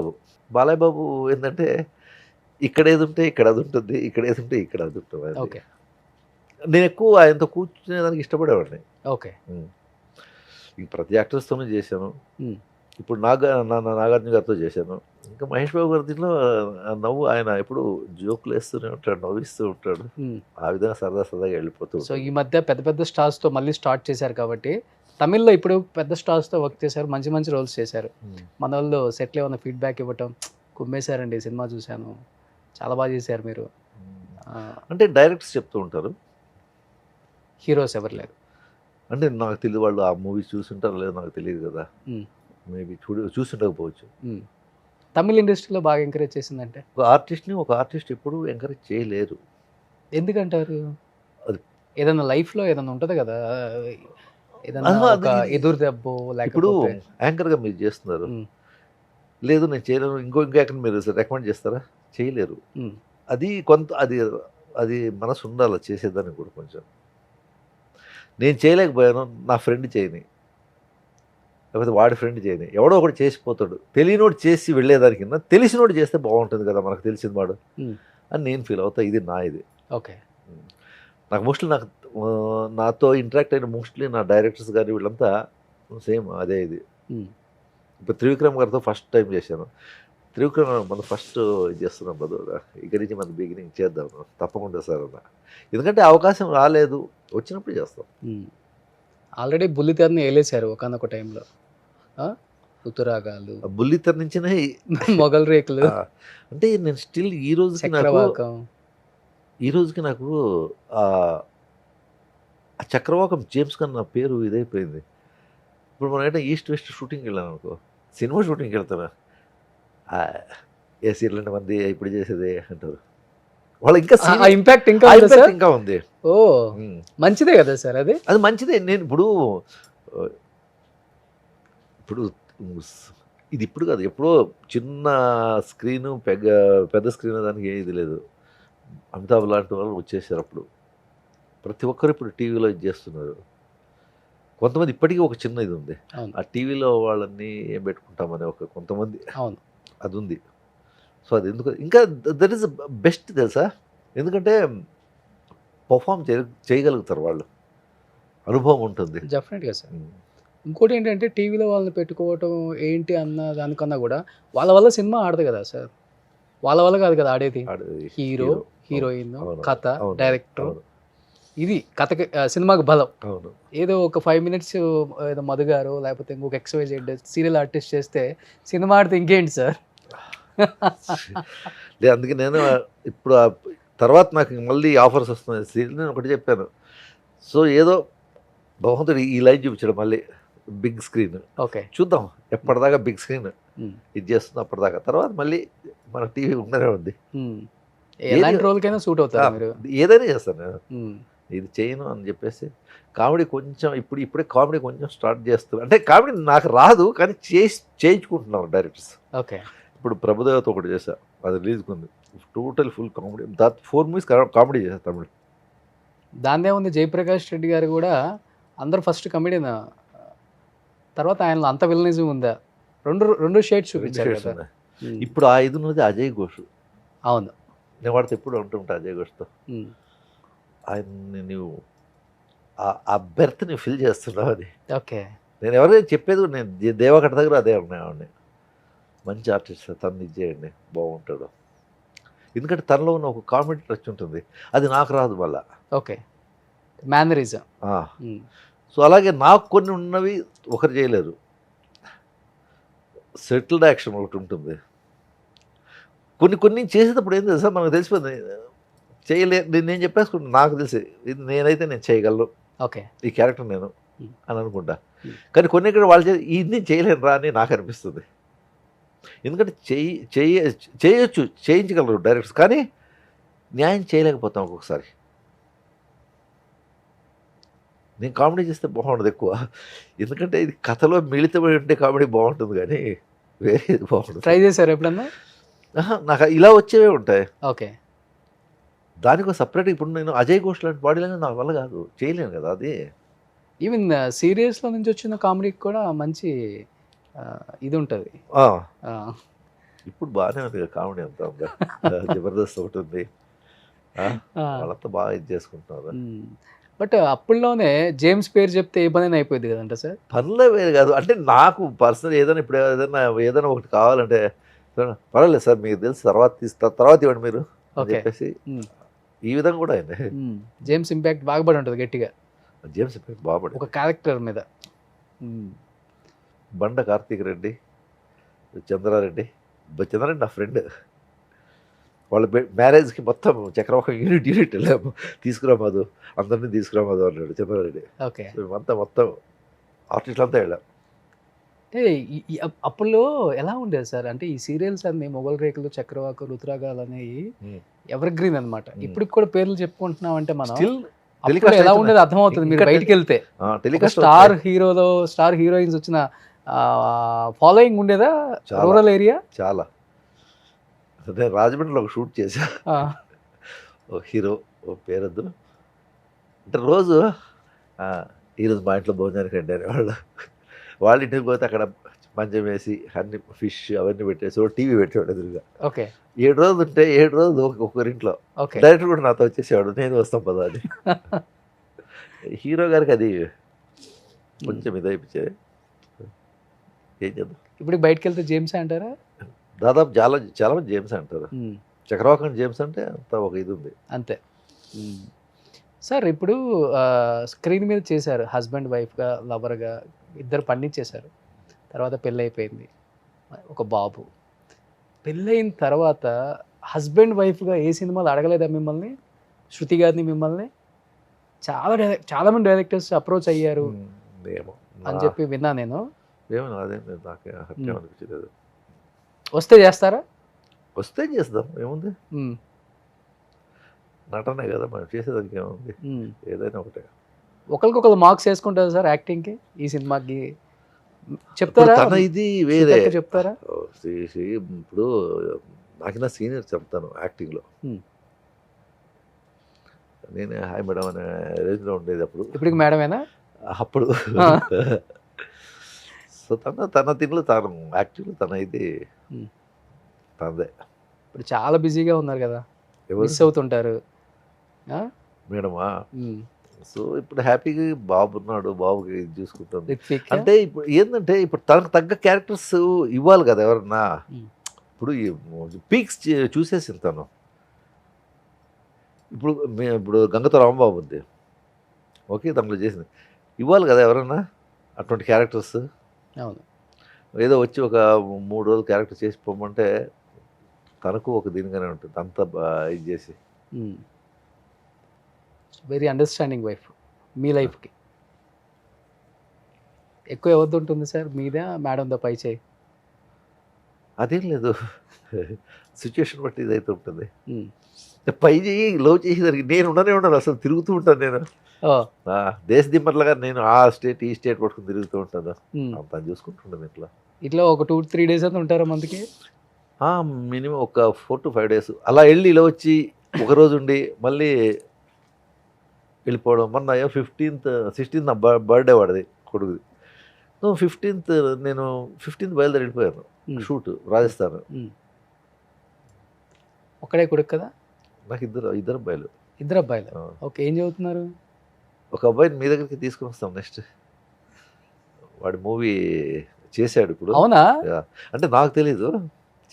బాబు ఏంటంటే ఇక్కడ ఏది ఉంటే ఇక్కడ అది ఉంటుంది, ఇక్కడ ఏది ఉంటే ఇక్కడ అది ఉంటుంది. ఓకే. నేను ఎక్కువ ఆయనతో కూర్చునేదానికి ఇష్టపడేవాడిని. ఓకే. ఇంక ప్రతి యాక్టర్స్తోనూ చేశాను. ఇప్పుడు నాగార్జున గారితో చేశాను. ఇంకా మహేష్ బాబు గారి దీంట్లో నవ్వు, ఆయన ఎప్పుడు జోకులు వేస్తూనే ఉంటాడు, నవ్విస్తూ ఉంటాడు. ఆ విధంగా సరదాగా వెళ్ళిపోతూ. సో ఈ మధ్య పెద్ద స్టార్స్తో మళ్ళీ స్టార్ట్ చేశారు కాబట్టి, తమిళ్లో ఇప్పుడు పెద్ద స్టార్స్తో వర్క్ చేశారు, మంచి రోల్స్ చేశారు. మన వాళ్ళు సెట్లో ఏమైనా ఫీడ్బ్యాక్ ఇవ్వటం, కుమ్మేశారండి సినిమా చూశాను, చాలా బాగా చేశారు మీరు అంటే డైరెక్టర్స్ చెప్తూ ఉంటారు. హీరోస్ ఎవరు లేరు అంటే నాకు తెలియదు, వాళ్ళు ఆ మూవీస్ చూసుంటారు లేదో నాకు తెలియదు కదా. మేబీ చూస్తుండకపోవచ్చు. తమిళ్ ఇండస్ట్రీలో బాగా ఎంకరేజ్ చేసిందంటే ఒక ఆర్టిస్ట్ ఎప్పుడు ఎంకరేజ్ చేయలేరు. ఎందుకంటారు? అది ఏదైనా లైఫ్‌లో ఏదైనా ఉంటది కదా! ఏదన్నా ఆహా, ఒక ఎదురు దెబ్బో ఇప్పుడు లేకపోతే యాంకర్గా మీరు చేస్తున్నారు, హ్మ్. లేదు నేను చేయలేను, ఇంకో ఎక్కడ మీరు రికమెండ్ చేస్తారా? చేయలేరు. హ్మ్. అది కొంత అది అది మనసు ఉండాలి చేసేదానికి కూడా. కొంచెం నేను చేయలేకపోయాను, నా ఫ్రెండ్ చేయని, లేకపోతే వాడి ఫ్రెండ్ చేయని, ఎవడో ఒకటి చేసిపోతాడు. తెలియనోడు చేసి వెళ్ళేదానికన్నా తెలిసినోడు చేస్తే బాగుంటుంది కదా, మనకు తెలిసిన వాడు హ్మ్. అని నేను ఫీల్ అవుతా. ఇది నా ఇది. ఓకే. నాకు మోస్ట్లీ నాతో ఇంటరాక్ట్ అయిన మోస్ట్లీ నా డైరెక్టర్స్ గారు వీళ్ళంతా సేమ్ అదే ఇది. హ్మ్. ఇప్పుడు త్రివిక్రమ్ గారితో ఫస్ట్ టైం చేశాను. త్రివిక్రమ్ మనం ఫస్ట్ ఇది చేస్తున్నాం బదు, ఇక్కడి నుంచి మనం బిగినింగ్ చేద్దాం తప్పకుండా సార్ అన్న. ఎందుకంటే అవకాశం రాలేదు, వచ్చినప్పుడు చేస్తాం. ఆల్రెడీ బుల్లితెరని ఏలేశారు ఒకానొక టైంలో. ఋతురాగాలు, ఆ బుల్లితెర నుంచినే మొగల్ రేకులు, అంటే నేను స్టిల్ ఈ రోజుకి చక్రవాకం. నాకు ఆ చక్రవాకం జేమ్స్ ఖాన్ నా పేరు ఇదైపోయింది. ఇప్పుడు మనం ఏంటంటే ఈస్ట్ వెస్ట్ షూటింగ్కి వెళ్ళాను అనుకో, సినిమా షూటింగ్కి వెళ్తాను, ఏ సీరియల్ అంటే మంది ఇప్పుడు చేసేది అంటారు వాళ్ళు. ఇంకా ఆ ఇంపాక్ట్ ఇంకా ఉందా సార్? ఇంకా ఉంది. ఓ మంచిదే కదా సార్ అది. అది మంచిదే. నేను ఇప్పుడు ఇది ఇప్పుడు కాదు, ఎప్పుడో చిన్న స్క్రీను పెద్ద స్క్రీన్ దానికి ఇది లేదు. అమితాబ్ లాంటి వాళ్ళు వచ్చేసారు అప్పుడు. ప్రతి ఒక్కరు ఇప్పుడు టీవీలో ఇది చేస్తున్నారు. కొంతమంది ఇప్పటికీ ఒక చిన్న ఇది ఉంది, ఆ టీవీలో వాళ్ళని ఏం పెట్టుకుంటామని ఒక కొంతమంది అది ఉంది. సో అది ఎందుకు ఇంకా దట్ ఈస్ బెస్ట్ తెలుసా, ఎందుకంటే పర్ఫామ్ చేయగలుగుతారు వాళ్ళు, అనుభవం ఉంటుంది. డెఫినెట్గా సార్. ఇంకోటి ఏంటంటే టీవీలో వాళ్ళని పెట్టుకోవటం ఏంటి అన్న దానికన్నా కూడా వాళ్ళ వల్ల సినిమా ఆడదు కదా సార్. వాళ్ళ వల్ల కాదు కదా ఆడేది. హీరో, హీరోయిన్, కథ, డైరెక్టర్, ఇది కథకి సినిమాకి బలం. ఏదో ఒక 5 minutes ఏదో మధు గారు లేకపోతే ఇంకొక XYZ సీరియల్ ఆర్టిస్ట్ చేస్తే సినిమా ఆడితే ఇంకేంటి సార్. అందుకే నేను ఇప్పుడు తర్వాత నాకు మళ్ళీ ఆఫర్స్ వస్తున్నాయి సీరియల్. నేను ఒకటి చెప్పాను, సో ఏదో భగవంతుడు ఈ లైన్ చూపించాడు మళ్ళీ బిగ్ స్క్రీన్. ఓకే, చూద్దాం ఎప్పటిదాకా బిగ్ స్క్రీన్ ఇది చేస్తుంది, అప్పటిదాకా తర్వాత మళ్ళీ మన టీవీ ఉండనే ఉంది. ఎలాంటి రోల్కైనా సూట్ అవుతారు, ఏదైనా చేస్తాను నేను. ఇది చేయను అని చెప్పేసి కామెడీ కొంచెం ఇప్పుడే కామెడీ కొంచెం స్టార్ట్ చేస్తున్నాను. అంటే కామెడీ నాకు రాదు కానీ చేయించుకుంటున్నాను డైరెక్టర్స్. ఓకే, ఇప్పుడు ప్రభుదేవత ఒకటి చేశా, అది రిలీజ్కి ఉంది, total full comedy. 4 movies comedy చేశాను తమిళ. దాన్నే ఉంది. జయప్రకాష్ రెడ్డి గారు కూడా అందరూ ఫస్ట్ కమెడియన్, తర్వాత ఆయనలో అంత విలనిజం ఉందా, రెండు షేడ్స్ చూపించారు కదా. ఇప్పుడు ఆ ఇది ఉన్నది అజయ్ ఘోష్. అవును, నేను వాడితో ఎప్పుడు అంటుంటా అజయ్ ఘోష్తో, ఆయన నువ్వు ఆ బెర్త్ని ఫిల్ చేస్తున్నావు అది. ఓకే, నేను ఎవరైనా చెప్పేది నేను దేవకట దగ్గర అదే ఉన్నాయండి, మంచి ఆర్టిస్ట్ తను ఇది చేయండి బాగుంటాడు. ఎందుకంటే తనలో ఉన్న ఒక కామెడీ టచ్ ఉంటుంది, అది నాకు రాదు మళ్ళా. Okay, mannerism. సో అలాగే నాకు కొన్ని ఉన్నవి ఒకరు చేయలేరు. సెటిల్డ్ యాక్షన్ ఒకటి ఉంటుంది, కొన్ని చేసేటప్పుడు ఏం తెలుసా మనకు తెలిసిపోయింది, నేను చెప్పేసుకుంటాను, నాకు తెలిసి ఇది నేనైతే నేను చేయగలను, ఓకే ఈ క్యారెక్టర్ నేను అని అనుకుంటా. కానీ కొన్ని ఇక్కడ వాళ్ళు ఇది నేను చేయలేను రా అని నాకు అనిపిస్తుంది. ఎందుకంటే చేయొచ్చు, చేయించగలరు డైరెక్టర్స్, కానీ న్యాయం చేయలేకపోతాం ఒక్కొక్కసారి. నేను కామెడీ చేస్తే బాగుండదు ఎక్కువ, ఎందుకంటే ఇది కథలో మిళితమై ఉంటే కామెడీ బాగుంటుంది కానీ వేరే బాగుంటుంది. ట్రై చేశారు ఎప్పుడన్నా? నాకు ఇలా వచ్చేవే ఉంటాయి. ఓకే, దానికి సపరేట్. ఇప్పుడు నేను అజయ్ ఘోష్ లాంటి బాడీ లాంగ్వేజ్ నాకు వల్ల కాదు, చేయలేను కదా అది. ఈవెన్ సీరియల్స్లో నుంచి వచ్చిన కామెడీకి కూడా మంచి ఇది ఉంటుంది. ఇప్పుడు బాగానే ఉంది కామెడీ అంతా ఉందా, జబర్దస్త్ ఒకటి ఉంది, వాళ్ళంతా బాగా ఇది చేసుకుంటున్నారు. బట్ అప్పుడులోనే జేమ్స్ పేరు చెప్తే ఏ పనైనా అయిపోయింది కదంట సార్. పనులే వేరు కాదు, అంటే నాకు పర్సనల్ ఏదైనా ఇప్పుడు ఏదైనా ఒకటి కావాలంటే పర్వాలేదు సార్ మీకు తెలుసు తర్వాత ఇవ్వండి మీరు అని చెప్పేసి ఈ విధంగా కూడా అయింది. జేమ్స్ ఇంపాక్ట్ బాగుపడి ఉంటుంది గట్టిగా. జేమ్స్ ఇంపాక్ట్ బాగుపడి ఒక క్యారెక్టర్ మీద. బండ కార్తీక్ రెడ్డి, చంద్రారెడ్డి నా ఫ్రెండ్, వాళ్ళ మ్యారేజ్కి మొత్తం చక్రవాకం యూనిట్ వెళ్ళాము, తీసుకురామాదు అందరినీ తీసుకురామాదు అన్నాడు చంద్రారెడ్డి. ఓకే, మొత్తం ఆర్టిస్టులు అంతా వెళ్ళాం. అంటే అప్పుల్లో ఎలా ఉండేది సార్? అంటే ఈ సీరియల్స్ అన్ని మొగల్ రేకులు, చక్రవాకు, రుతురాగాలు అనేవి ఎవర్ గ్రీన్ అనమాట. ఇప్పటికి కూడా పేర్లు చెప్పుకుంటున్నాం అంటే మనం స్టిల్ అప్పుడు ఎలా ఉండేది అర్థమవుతుంది మీరు బయటికి వెళ్తే. స్టార్ హీరోలో స్టార్ హీరోయిన్స్ వచ్చిన ఫాలోయింగ్ ఉండేదా రూరల్ ఏరియా? చాలా. అదే రాజమండ్రిలో ఒక షూట్ చేశా, ఓ హీరో ఓ పేరొద్దు, అంటే రోజు ఈరోజు మా ఇంట్లో భోజనానికి రండి అనేవాళ్ళు. వాళ్ళ ఇంటికి పోతే అక్కడ మంచం వేసి అన్ని ఫిష్ అవన్నీ పెట్టేసి ఓ టీవీ పెట్టేవాడు ఎదురుగా. ఓకే 7 రోజులు ఉంటే 7 రోజులు ఒక్కొక్కరింట్లో. ఓకే డైరెక్టర్ కూడా నాతో వచ్చేసేవాడు, నేను వస్తాం పదా అని. హీరో గారికి అది కొంచెం ఇదైపించేది. ఏం చేద్దాం, ఇప్పుడు బయటకు వెళ్తే జేమ్స్ అంటారా? దాదాపు చాలా మంది జేమ్స్ అంటారు. చక్రవాకం జేమ్స్ అంటే అంత ఒక ఇది ఉంది అంతే. సార్ ఇప్పుడు స్క్రీన్ మీద చేశారు, హస్బెండ్ వైఫ్గా లవర్గా ఇద్దరు పండించేశారు. తర్వాత పెళ్ళి అయిపోయింది, ఒక బాబు. పెళ్ళయిన తర్వాత హస్బెండ్ వైఫ్గా ఏ సినిమాలు అడగలేదా మిమ్మల్ని? శృతి గారిని మిమ్మల్ని చాలామంది డైరెక్టర్స్ అప్రోచ్ అయ్యారు ఏమో అని చెప్పి విన్నా నేను. ఏమో అదేం లేదు, నాకే అట్లా అనిపించలేదు. వస్తే చేస్తారా? వస్తే చేద్దాం, ఏముంది, నటనే కదా మనం చేసేదానికి ఏముంది, ఏదైనా ఒకటే. ఒకరికొకరు మార్క్స్ వేసుకుంటారు సార్ యాక్టింగ్కి, ఈ సినిమాకి చెప్తారా? తన ఇది వేరే చెప్తారా? ఇప్పుడు నాకన్నా సీనియర్ చెప్తాను యాక్టింగ్లో. నేనే హాయ్ మేడం అనే రేంజ్లో ఉండేది అప్పుడు. ఇప్పటికి మేడమేనా? అప్పుడు. సో తన తిండ్లు తాను యాక్టింగ్లో తన ఇది తనదే. ఇప్పుడు చాలా బిజీగా ఉన్నారు కదా, మిస్ అవుతుంటారు మేడమా. సో ఇప్పుడు హ్యాపీగా బాబు ఉన్నాడు, బాబుకి ఇది చూసుకుంటుంది. అంటే ఇప్పుడు ఏంటంటే ఇప్పుడు తనకు తగ్గ క్యారెక్టర్స్ ఇవ్వాలి కదా ఎవరన్నా. ఇప్పుడు పీక్స్ చూసేసి తను ఇప్పుడు గంగతో రాంబాబు ఉంది, ఓకే, దాంట్లో చేసింది ఇవ్వాలి కదా ఎవరన్నా అటువంటి క్యారెక్టర్స్. అవును, ఏదో వచ్చి ఒక 3 రోజులు క్యారెక్టర్ చేసి పోమంటే తనకు ఒక దీనిగానే ఉంటుంది, అంతా ఇది చేసి. వెరీ అండర్స్టాండింగ్ వైఫ్ మీ లైఫ్కి. ఎక్కువ ఎవరిది ఉంటుంది సార్, మీదా మేడంతో పై చేయి? అదేం లేదు, సిచ్యువేషన్ బట్టి ఇదైతే ఉంటుంది. పై చేయి లో చేసేదానికి నేను ఉండనే ఉన్నాను, అసలు తిరుగుతూ ఉంటాను నేను. దేశ దిమ్మర్లుగా నేను ఆ స్టేట్ ఈ స్టేట్ పట్టుకుని తిరుగుతూ ఉంటాను, అంతా చూసుకుంటుంటాను. ఇట్లా ఒక 2-3 days అంతా ఉంటారా మందికి? మినిమం ఒక 4 to 5 days అలా వెళ్ళి ఇలా వచ్చి ఒక రోజు ఉండి మళ్ళీ వెళ్ళిపోవడం. మొన్న 16th నా బర్త్డే వాడిది కొడుకుది. 15th నేను 15th బయలుదేరి వెళ్ళిపోయాను షూట్ రాజస్థాన్. ఒక్కడే కొడుకు కదా? నాకు ఇద్దరు అబ్బాయిలు. ఇద్దరు అబ్బాయిలు, ఓకే. ఏం చదువుతున్నారు? ఒక అబ్బాయిని మీ దగ్గరికి తీసుకుని వస్తాం నెక్స్ట్. వాడి మూవీ చేశాడు ఇప్పుడు. అవునా? అంటే నాకు తెలీదు,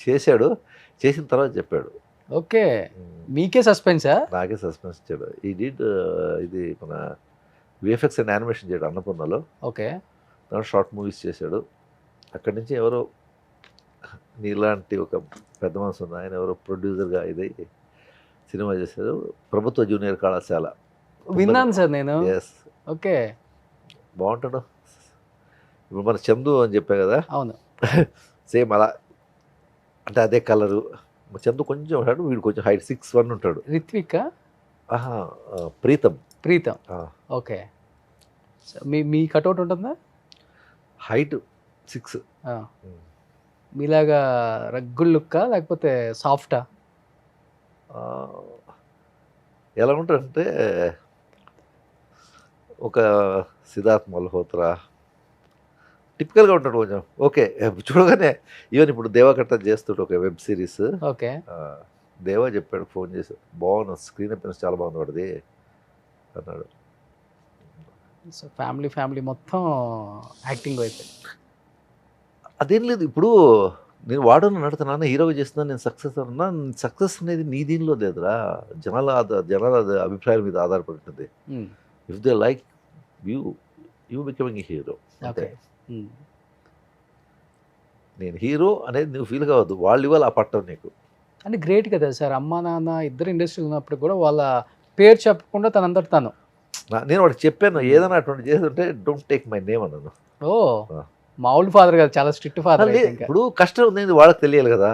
చేశాడు, చేసిన తర్వాత చెప్పాడు. ఓకే, మీకే సస్పెన్సా? నాకే సస్పెన్స్ ఇచ్చాడు. ఈ డిడ్ ఇది మన విఎఫ్ఎక్స్ అండ్ యానిమేషన్ చేయడు అన్నపూర్ణలో. ఓకే, దాంట్లో షార్ట్ మూవీస్ చేశాడు. అక్కడి నుంచి ఎవరో నీలాంటి ఒక పెద్ద మనసు ఉన్న ఆయన ఎవరో ప్రొడ్యూసర్గా ఇదై సినిమా చేశారు, ప్రభుత్వ జూనియర్ కళాశాల. విన్నాను సార్ నేను. ఎస్, ఓకే, బాగుంటాడు. ఇప్పుడు మన చందు అని చెప్పా కదా, అవును, సేమ్ అలా, అంటే అదే కలరు. చందు కొంచెం ఉంటాడు, వీడు కొంచెం హైట్ 6'1" ఉంటాడు. రిత్విక్? ప్రీతం. ఓకే, మీ కట్అవుట్ ఉంటుందా? హైట్ 6. మీలాగా రగ్గుల్ లుక్కా లేకపోతే సాఫ్టా? ఎలా ఉంటాడంటే ఒక సిద్ధార్థ్ మల్హోత్రా టిపికల్గా ఉంటాడు కొంచెం. ఓకే, చూడగానే ఈవెన్ ఇప్పుడు దేవకట్ట చేస్తాడు ఒక వెబ్ సిరీస్. ఓకే, దేవా చెప్పాడు, ఫోన్ చేసి, బాగున్నా స్క్రీన్ అపియరెన్స్ చాలా బాగుంది వాడిది అన్నాడు. సో ఫ్యామిలీ మొత్తం యాక్టింగ్ వైపు. అదేం లేదు, ఇప్పుడు నేను వాడను నడుతున్నాను, హీరోగా చేస్తున్నాను, నేను సక్సెస్ అన్నా. సక్సెస్ అనేది నీ దీనిలో లేదురా, జనాల అభిప్రాయాల మీద ఆధారపడి ఉంటుంది. If they like you becoming hero. Okay, నేను హీరో అనేది నువ్వు ఫీల్ కావద్దు, వాళ్ళు ఇవ్వాలి ఆ పట్టం నీకు. అంటే గ్రేట్ కదా సార్, అమ్మ నాన్న ఇద్దరు ఇండస్ట్రీలో ఉన్నప్పుడు కూడా వాళ్ళ పేరు చెప్పకుండా తనంతట తను. నేను వాడికి చెప్పాను, ఏదైనా అటువంటి చేస్తుంటే డోంట్ టేక్ మై నేమ్ అన్నాను. మామూలు ఫాదర్ కాదు, చాలా స్ట్రిక్ట్ ఫాదర్ అయితే ఇంకా. ఇప్పుడు కష్టం ఉంది వాళ్ళకి తెలియాలి కదా.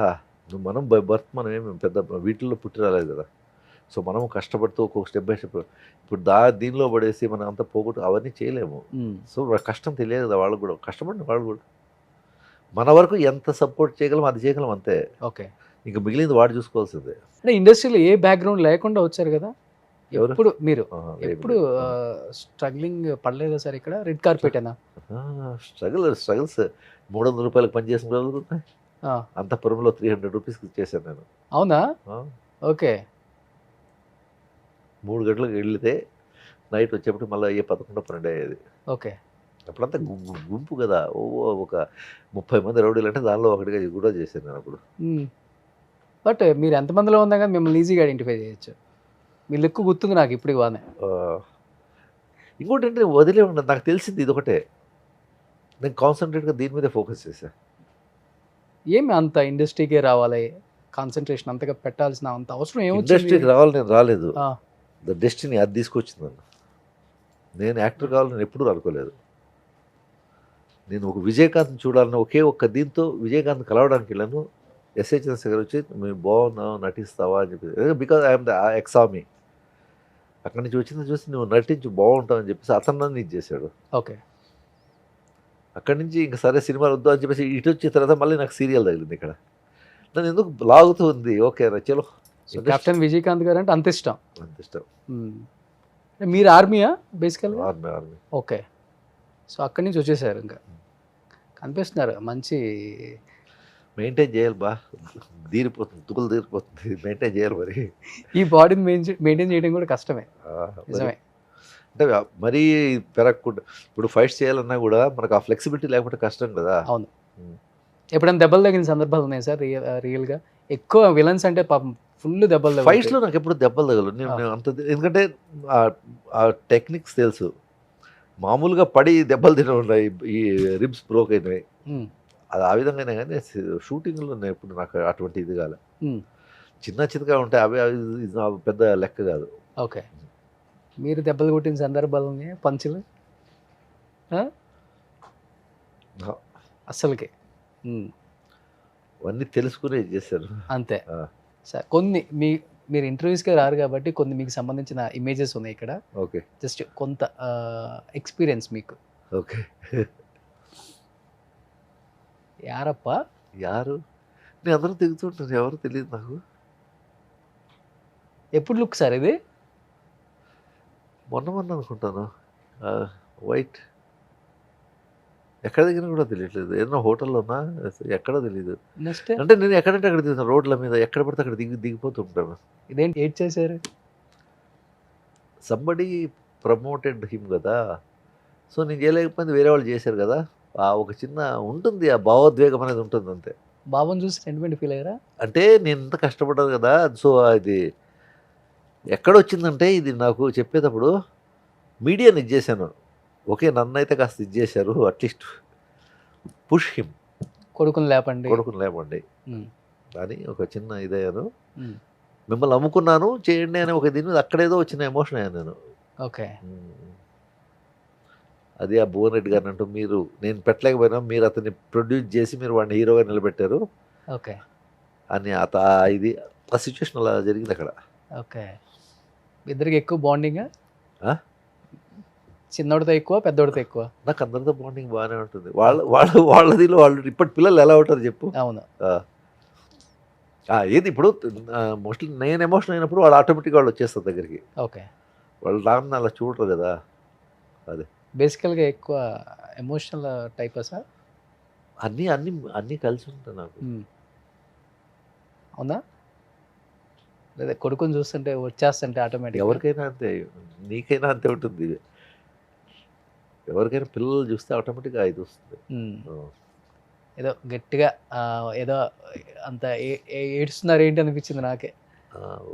మనం బర్త్ మనం ఏమి పెద్ద వీటిల్లో పుట్టి రాలేదు కదా. సో మనం కష్టపడుతూ ఒక్కొక్క స్టెప్ బై స్టెప్ ఇప్పుడు దీనిలో పడేసి మనం అంతా పోగొట్టు అవన్నీ చేయలేము. సో కష్టం తెలియదు కదా వాళ్ళకు కూడా, కష్టపడిన వాళ్ళు కూడా. మన వరకు ఎంత సపోర్ట్ చేయగలం అది చేయగలం అంతే. ఓకే. ఇంకా మిగిలింది వాడు చూసుకోవాల్సిందే. అంటే ఇండస్ట్రీలో ఏ బ్యాక్గ్రౌండ్ లేకుండా వచ్చారు కదా, ఎవరు? ఎప్పుడు మీరు లేదు. ఎప్పుడు స్ట్రగ్లింగ్ పడలేదా సార్ ఇక్కడ? రెడ్ కార్పెట్ అయినా? స్ట్రగుల్స్ 300 రూపాయలకు పని చేసిన రోజులు ఉన్నాయి. అంతఃపురంలో 300 రూపీస్కి ఇచ్చేసాను నేను. అవునా? ఆ, ఓకే. 3 గంటలకు వెళ్తే నైట్ వచ్చేప్పుడు మళ్ళీ 11, 12 అయ్యేది. ఓకే. అప్పుడంతా గుంపు కదా, ఒక 30 మంది రౌడీలు అంటే దానిలో ఒకటిగా కూడా చేశాను నేను అప్పుడు. బట్ మీరు ఎంతమందిలో ఉన్నా కానీ మిమ్మల్ని ఈజీగా ఐడెంటిఫై చేయొచ్చు. మీ లుక్ గుర్తుంది నాకు ఇప్పుడు బాగానే. ఇంకోటి అంటే వదిలే ఉండదు, నాకు తెలిసింది ఇది ఒకటే. నేను కాన్సన్ట్రేట్గా దీని మీదే ఫోకస్ చేశాను. ఏమి అంత ఇండస్ట్రీకే రావాలి, కాన్సన్ట్రేషన్ అంతగా పెట్టాల్సిన అంత అవసరం ఏమొచ్చింది? ఇండస్ట్రీకి రావాలి నేను రాలేదు, ఆ, ద డెస్టినీ అది తీసుకొచ్చింది నన్ను. నేను యాక్టర్ కావాలని నేను ఎప్పుడూ అనుకోలేదు. నేను ఒక విజయకాంత్ని చూడాలని ఒకే ఒక్క దీంతో విజయకాంత్ కలవడానికి వెళ్ళాను. ఎస్ఏ చంద్రశేఖర్ గారు వచ్చి మేము బాగున్నావు నటిస్తావా అని చెప్పి, బికాజ్ ఐఎమ్ ద ఎక్సామీ. అక్కడి నుంచి వచ్చింది చూసి నువ్వు నటించి బాగుంటావు అని చెప్పేసి అతను నన్ను ఇది చేశాడు. ఓకే. అక్కడి నుంచి ఇంకా సరే సినిమాలు వద్దు అని చెప్పేసి ఇటు వచ్చిన తర్వాత మళ్ళీ నాకు సీరియల్ తగిలింది ఇక్కడ. నన్ను ఎందుకు లాగుతూ ఉంది. ఓకే రా చలో. కెప్టెన్ విజయకాంత్ గారు అంటే అంత ఇష్టం. అంత ఇష్టం. మీరు ఆర్మీయా బేసికల్గా? ఆర్మీ. ఓకే. సో అక్కడి నుంచి వచ్చేసారు, ఇంకా కనిపిస్తున్నారు మంచి. మెయింటైన్ చేయాలి బా, తీరిపోతుంది, తుకులు తీరిపోతుంది, మెయింటైన్ చేయాలి మరి. ఈ బాడీని మెయింటైన్ చేయడం కూడా కష్టమే. నిజమే. అంటే మరీ పెరగకుండా ఇప్పుడు ఫైట్స్ చేయాలన్నా కూడా మనకు ఆ ఫ్లెక్సిబిలిటీ లేకపోతే కష్టం కదా. అవును. ఎప్పుడైనా దెబ్బలు తగిన సందర్భాలు ఉన్నాయి సార్ రియల్గా? ఎక్కువ విలన్స్ అంటే పాపం ఫుల్ దెబ్బలు తగిలి. ఫైట్స్లో నాకు ఎప్పుడు దెబ్బలు తగలు నేను అంత, ఎందుకంటే ఆ టెక్నిక్స్ తెలుసు. మామూలుగా పడి దెబ్బలు తిన ఉన్నాయి, ఈ రిబ్స్ బ్రోక్ అయినవి, అది ఆ విధంగానే. కానీ షూటింగ్లో నేను ఎప్పుడు నాకు అటువంటి ఇది కాలే. చిన్న చిన్నగా ఉంటాయి అవి, అవి పెద్ద లెక్క కాదు. ఓకే. మీరు దెబ్బలు కొట్టిన సందర్భాలు ఉన్నాయి పంచులు అస్సలకి? అవన్నీ తెలుసుకునే చేశారు అంతే సార్. కొన్ని మీరు ఇంటర్వ్యూస్కే రారు కాబట్టి కొన్ని మీకు సంబంధించిన ఇమేజెస్ ఉన్నాయి ఇక్కడ. ఓకే. జస్ట్ కొంత ఎక్స్పీరియన్స్ మీకు. ఓకే. యారప్ప యారు నేను అందరూ దిగుతుంటాను, ఎవరు తెలియదు నాకు. ఎప్పుడు లుక్ సార్ ఇది? మొన్న అనుకుంటాను. వైట్ ఎక్కడ దిగినా కూడా తెలియట్లేదు. ఏదైనా హోటల్లో ఉన్నా ఎక్కడో తెలియదు. నెక్స్ట్ అంటే నేను ఎక్కడంటే అక్కడ దిగుతాను, రోడ్ల మీద ఎక్కడ పడితే అక్కడ దిగిపోతూ ఉంటాను. ఇదేంటి ఏడ్ చేశారు? సంబడి ప్రమోటెడ్ హిమ్ కదా, సో నేను చేయలేకపోయింది, వేరే వాళ్ళు చేశారు కదా. ఒక చిన్న ఉంటుంది, ఆ భావోద్వేగం అనేది ఉంటుంది అంతే. బాబుని చూసి సెంటిమెంట్ ఫీల్ అయ్యారా? అంటే నేను ఇంత కష్టపడ్డాను కదా, సో అది ఎక్కడొచ్చిందంటే ఇది నాకు చెప్పేటప్పుడు మీడియాని ఇచ్చేసాను. ఓకే నన్ను అయితే కాస్త ఇచ్చేశారు, అట్లీస్ట్ పుష్ హిమ్, కొడుకుని లేపండి అని ఒక చిన్న ఇదయ్యాను. మిమ్మల్ని నమ్ముకున్నాను చేయండి అని ఒక దీని మీద అక్కడేదో వచ్చిన ఎమోషన్ అయ్యాను నేను. ఓకే. అది ఆ భువన్ రెడ్డి గారిని అంటూ మీరు, నేను పెట్టలేకపోయినా మీరు అతన్ని ప్రొడ్యూస్ చేసి మీరు వాడిని హీరోగా నిలబెట్టారు. ఓకే. అని ఇది ఆ సిచ్యువేషన్ అలా జరిగింది అక్కడ. ఓకే. ఇద్దరికి ఎక్కువ బాండింగ్? చిన్నోడితో ఎక్కువ పెద్దోడితో ఎక్కువ? నాకు అందరితో బాండింగ్ బాగానే ఉంటుంది. వాళ్ళదిలో వాళ్ళు ఇప్పటి పిల్లలు ఎలా ఉంటారు చెప్పు. అవును. ఏది ఇప్పుడు మోస్ట్లీ నేను ఎమోషన్ అయినప్పుడు వాళ్ళు ఆటోమేటిక్గా వాళ్ళు వచ్చేస్తారు దగ్గరికి. ఓకే. వాళ్ళు నాన్న అలా చూడరు కదా. అదే బేసికల్గా ఎక్కువ ఎమోషనల్ టైప్ సార్? అన్నీ అన్నీ అన్నీ కలిసి ఉంటాయి నాకు. అవునా? లేదా కొడుకుని చూస్తుంటే వచ్చేస్తుంటే ఆటోమేటిక్? ఎవరికైనా అంతే, నీకైనా అంతే ఉంటుంది. ఎవరికైనా పిల్లలు చూస్తే ఆటోమేటిక్గా ఇది వస్తుంది. ఏదో గట్టిగా ఏదో అంత ఏడుస్తున్నారు ఏంటి అనిపించింది నాకే.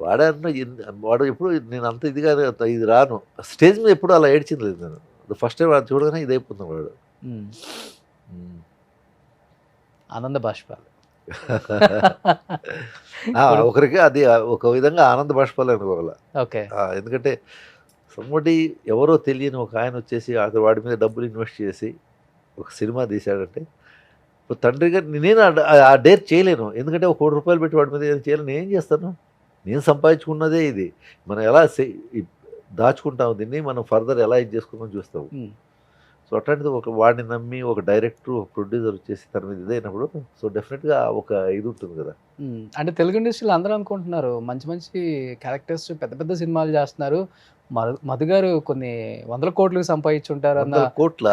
వాడు ఎప్పుడు నేను అంత ఇదిగా ఇది రాను, స్టేజ్ మీద ఎప్పుడు అలా ఏడ్చింది లేదు నేను. ఫస్ట్ టైం వాడు చూడగానే ఇది అయిపోతున్నాడు వాడు. ఆనంద బాష్పాలు. ఒకరికి అది ఒక విధంగా ఆనంద బాష్పాలు అనుకోవాలి. ఓకే. ఎందుకంటే సంబడి ఎవరో తెలియని ఒక ఆయన వచ్చేసి వాడి మీద డబ్బులు ఇన్వెస్ట్ చేసి ఒక సినిమా తీశాడంటే ఇప్పుడు తండ్రిగా నేను ఆ డేర్ చేయలేను. ఎందుకంటే ఒక ₹1,00,00,000 పెట్టి వాడి మీద ఏం చేయలేను. నేను ఏం చేస్తాను? నేను సంపాదించుకున్నదే ఇది. మనం ఎలా దాచుకుంటాం దీన్ని, మనం ఫర్దర్ ఎలా ఇది చేసుకుందాం చూస్తాం. సో అట్లాంటిది ఒక వాడిని నమ్మి ఒక డైరెక్టర్, ఒక ప్రొడ్యూసర్ వచ్చేసి తన మీద ఇదైనప్పుడు సో డెఫినెట్గా ఒక ఇది ఉంటుంది కదా. అంటే తెలుగు ఇండస్ట్రీలో అందరూ అనుకుంటున్నారు మంచి మంచి క్యారెక్టర్స్ పెద్ద పెద్ద సినిమాలు చేస్తున్నారు, మధు గారు కొన్ని 100 కోట్లు సంపాదించుంటారు అన్న. 100 కోట్ల